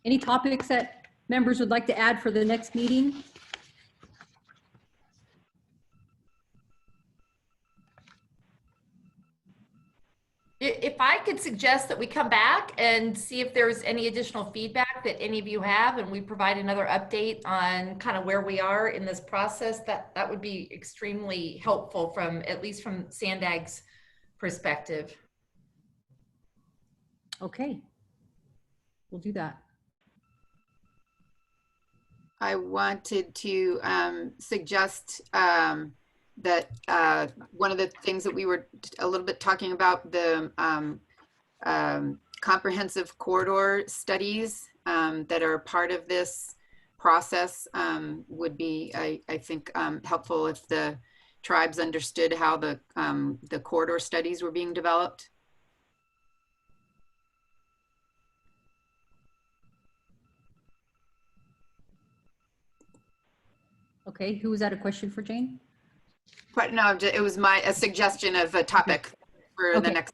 any topics that members would like to add for the next meeting? If I could suggest that we come back and see if there's any additional feedback that any of you have, and we provide another update on kind of where we are in this process, that would be extremely helpful from, at least from Sandag's perspective. Okay, we'll do that. I wanted to suggest that one of the things that we were a little bit talking about, the comprehensive corridor studies that are part of this process would be, I think, helpful if the tribes understood how the corridor studies were being developed. Okay, who was that a question for, Jane? But no, it was a suggestion of a topic for the next.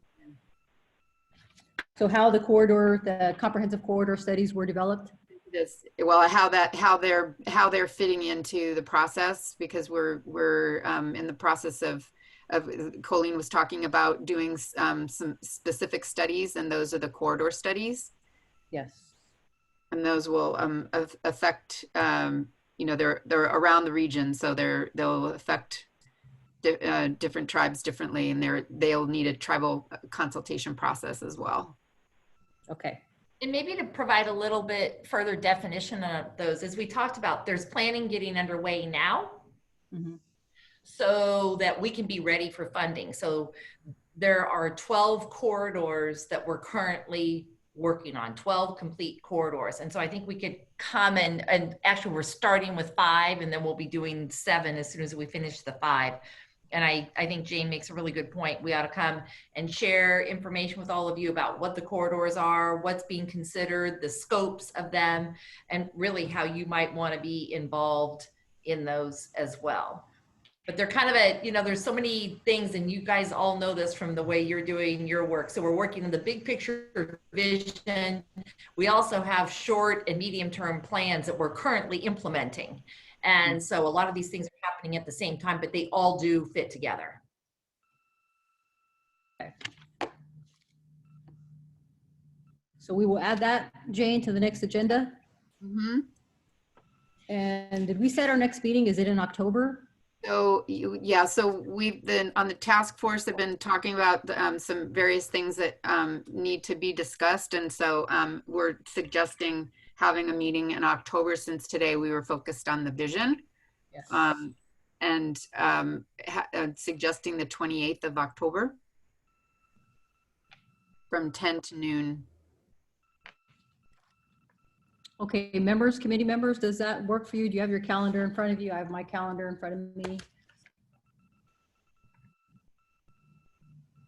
So how the comprehensive corridor studies were developed? Well, how they're fitting into the process, because we're in the process of Colleen was talking about doing some specific studies, and those are the corridor studies. Yes. And those will affect they're around the region, so they'll affect different tribes differently, and they'll need a tribal consultation process as well. Okay. And maybe to provide a little bit further definition of those, as we talked about, there's planning getting underway now, so that we can be ready for funding. So there are 12 corridors that we're currently working on, 12 complete corridors. And so I think we could come and actually we're starting with 5, and then we'll be doing 7 as soon as we finish the 5. and I think Jane makes a really good point. We ought to come and share information with all of you about what the corridors are, what's being considered, the scopes of them, and really how you might want to be involved in those as well. But they're kind of a, there's so many things, and you guys all know this from the way you're doing your work. So we're working on the big picture vision. We also have short and medium term plans that we're currently implementing. And so a lot of these things are happening at the same time, but they all do fit together. Okay. So we will add that, Jane, to the next agenda. Mm-hmm. And did we set our next meeting? Is it in October? So yeah, so we've been on the task force, have been talking about some various things that need to be discussed. And so we're suggesting having a meeting in October, since today we were focused on the vision. Yes. And suggesting the 28th of October from 10 to noon. Okay, members, committee members, does that work for you? Do you have your calendar in front of you? I have my calendar in front of me.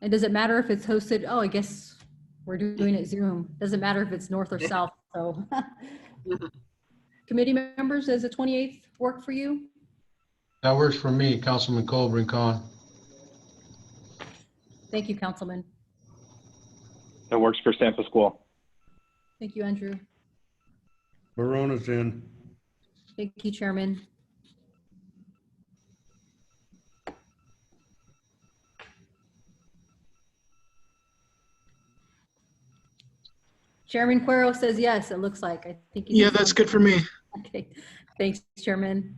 And does it matter if it's hosted? Oh, I guess we're doing it Zoom. Doesn't matter if it's north or south, so. Committee members, does the 28th work for you? That works for me, Councilman Colburn Khan. Thank you, Councilman. That works for San Pasquale. Thank you, Andrew. Verona's in. Thank you, Chairman. Chairman Cuero says yes, it looks like. I think Yeah, that's good for me. Okay, thanks, Chairman.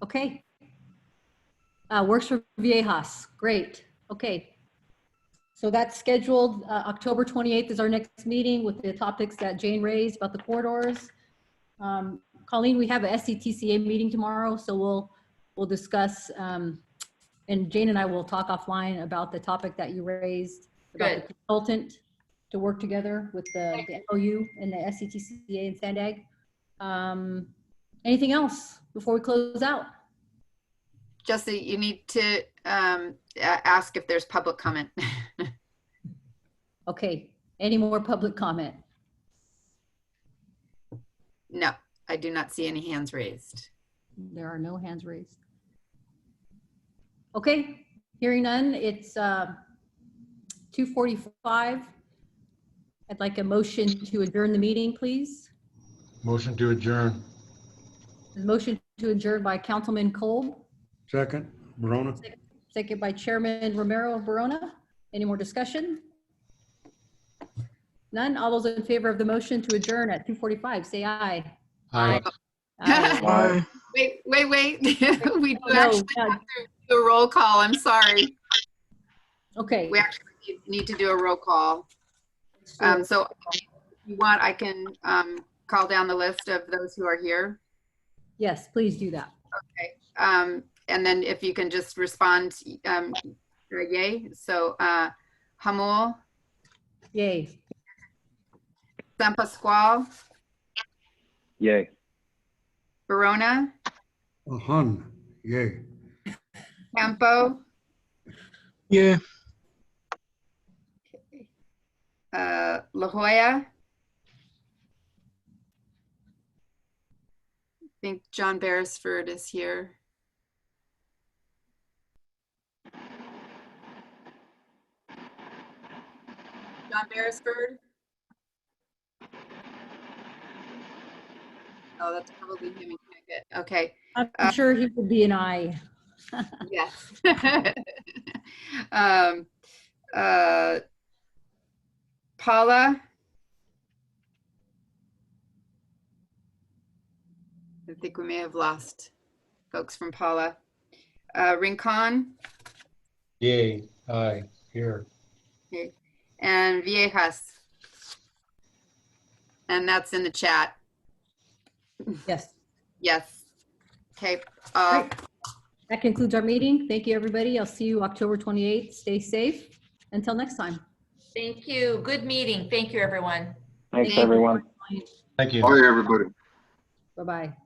Okay. Works for Viejas. Great. Okay. So that's scheduled. October 28th is our next meeting with the topics that Jane raised about the corridors. Colleen, we have a SCTCA meeting tomorrow, so we'll discuss, and Jane and I will talk offline about the topic that you raised about the consultant to work together with the MOU and the SCTCA and SANDAG. Anything else before we close out? Jesse, you need to ask if there's public comment. Okay, any more public comment? No, I do not see any hands raised. There are no hands raised. Okay, hearing none, it's 2:45. I'd like a motion to adjourn the meeting, please. Motion to adjourn. Motion to adjourn by Councilman Kolb. Second, Verona. Second by Chairman Romero Verona. Any more discussion? None. All those in favor of the motion to adjourn at 2:45, say aye. Aye. Aye. Wait. We do actually have to do a roll call. I'm sorry. Okay. We actually need to do a roll call. So if you want, I can call down the list of those who are here. Yes, please do that. Okay. And then if you can just respond, yay. So Hamul. Yay. San Pasquale. Yay. Verona. Hun. Yay. Campo. Yeah. La Jolla. I think John Beresford is here. John Beresford. Oh, that's probably him. He can't get. Okay. I'm sure he would be an aye. Yes. Paula. I think we may have lost folks from Paula. Rincon. Yay. Aye. Here. Okay. And Viejas. And that's in the chat. Yes. Yes. Okay. That concludes our meeting. Thank you, everybody. I'll see you October 28th. Stay safe. Until next time. Thank you. Good meeting. Thank you, everyone. Thanks, everyone. Thank you. Bye, everybody. Bye-bye.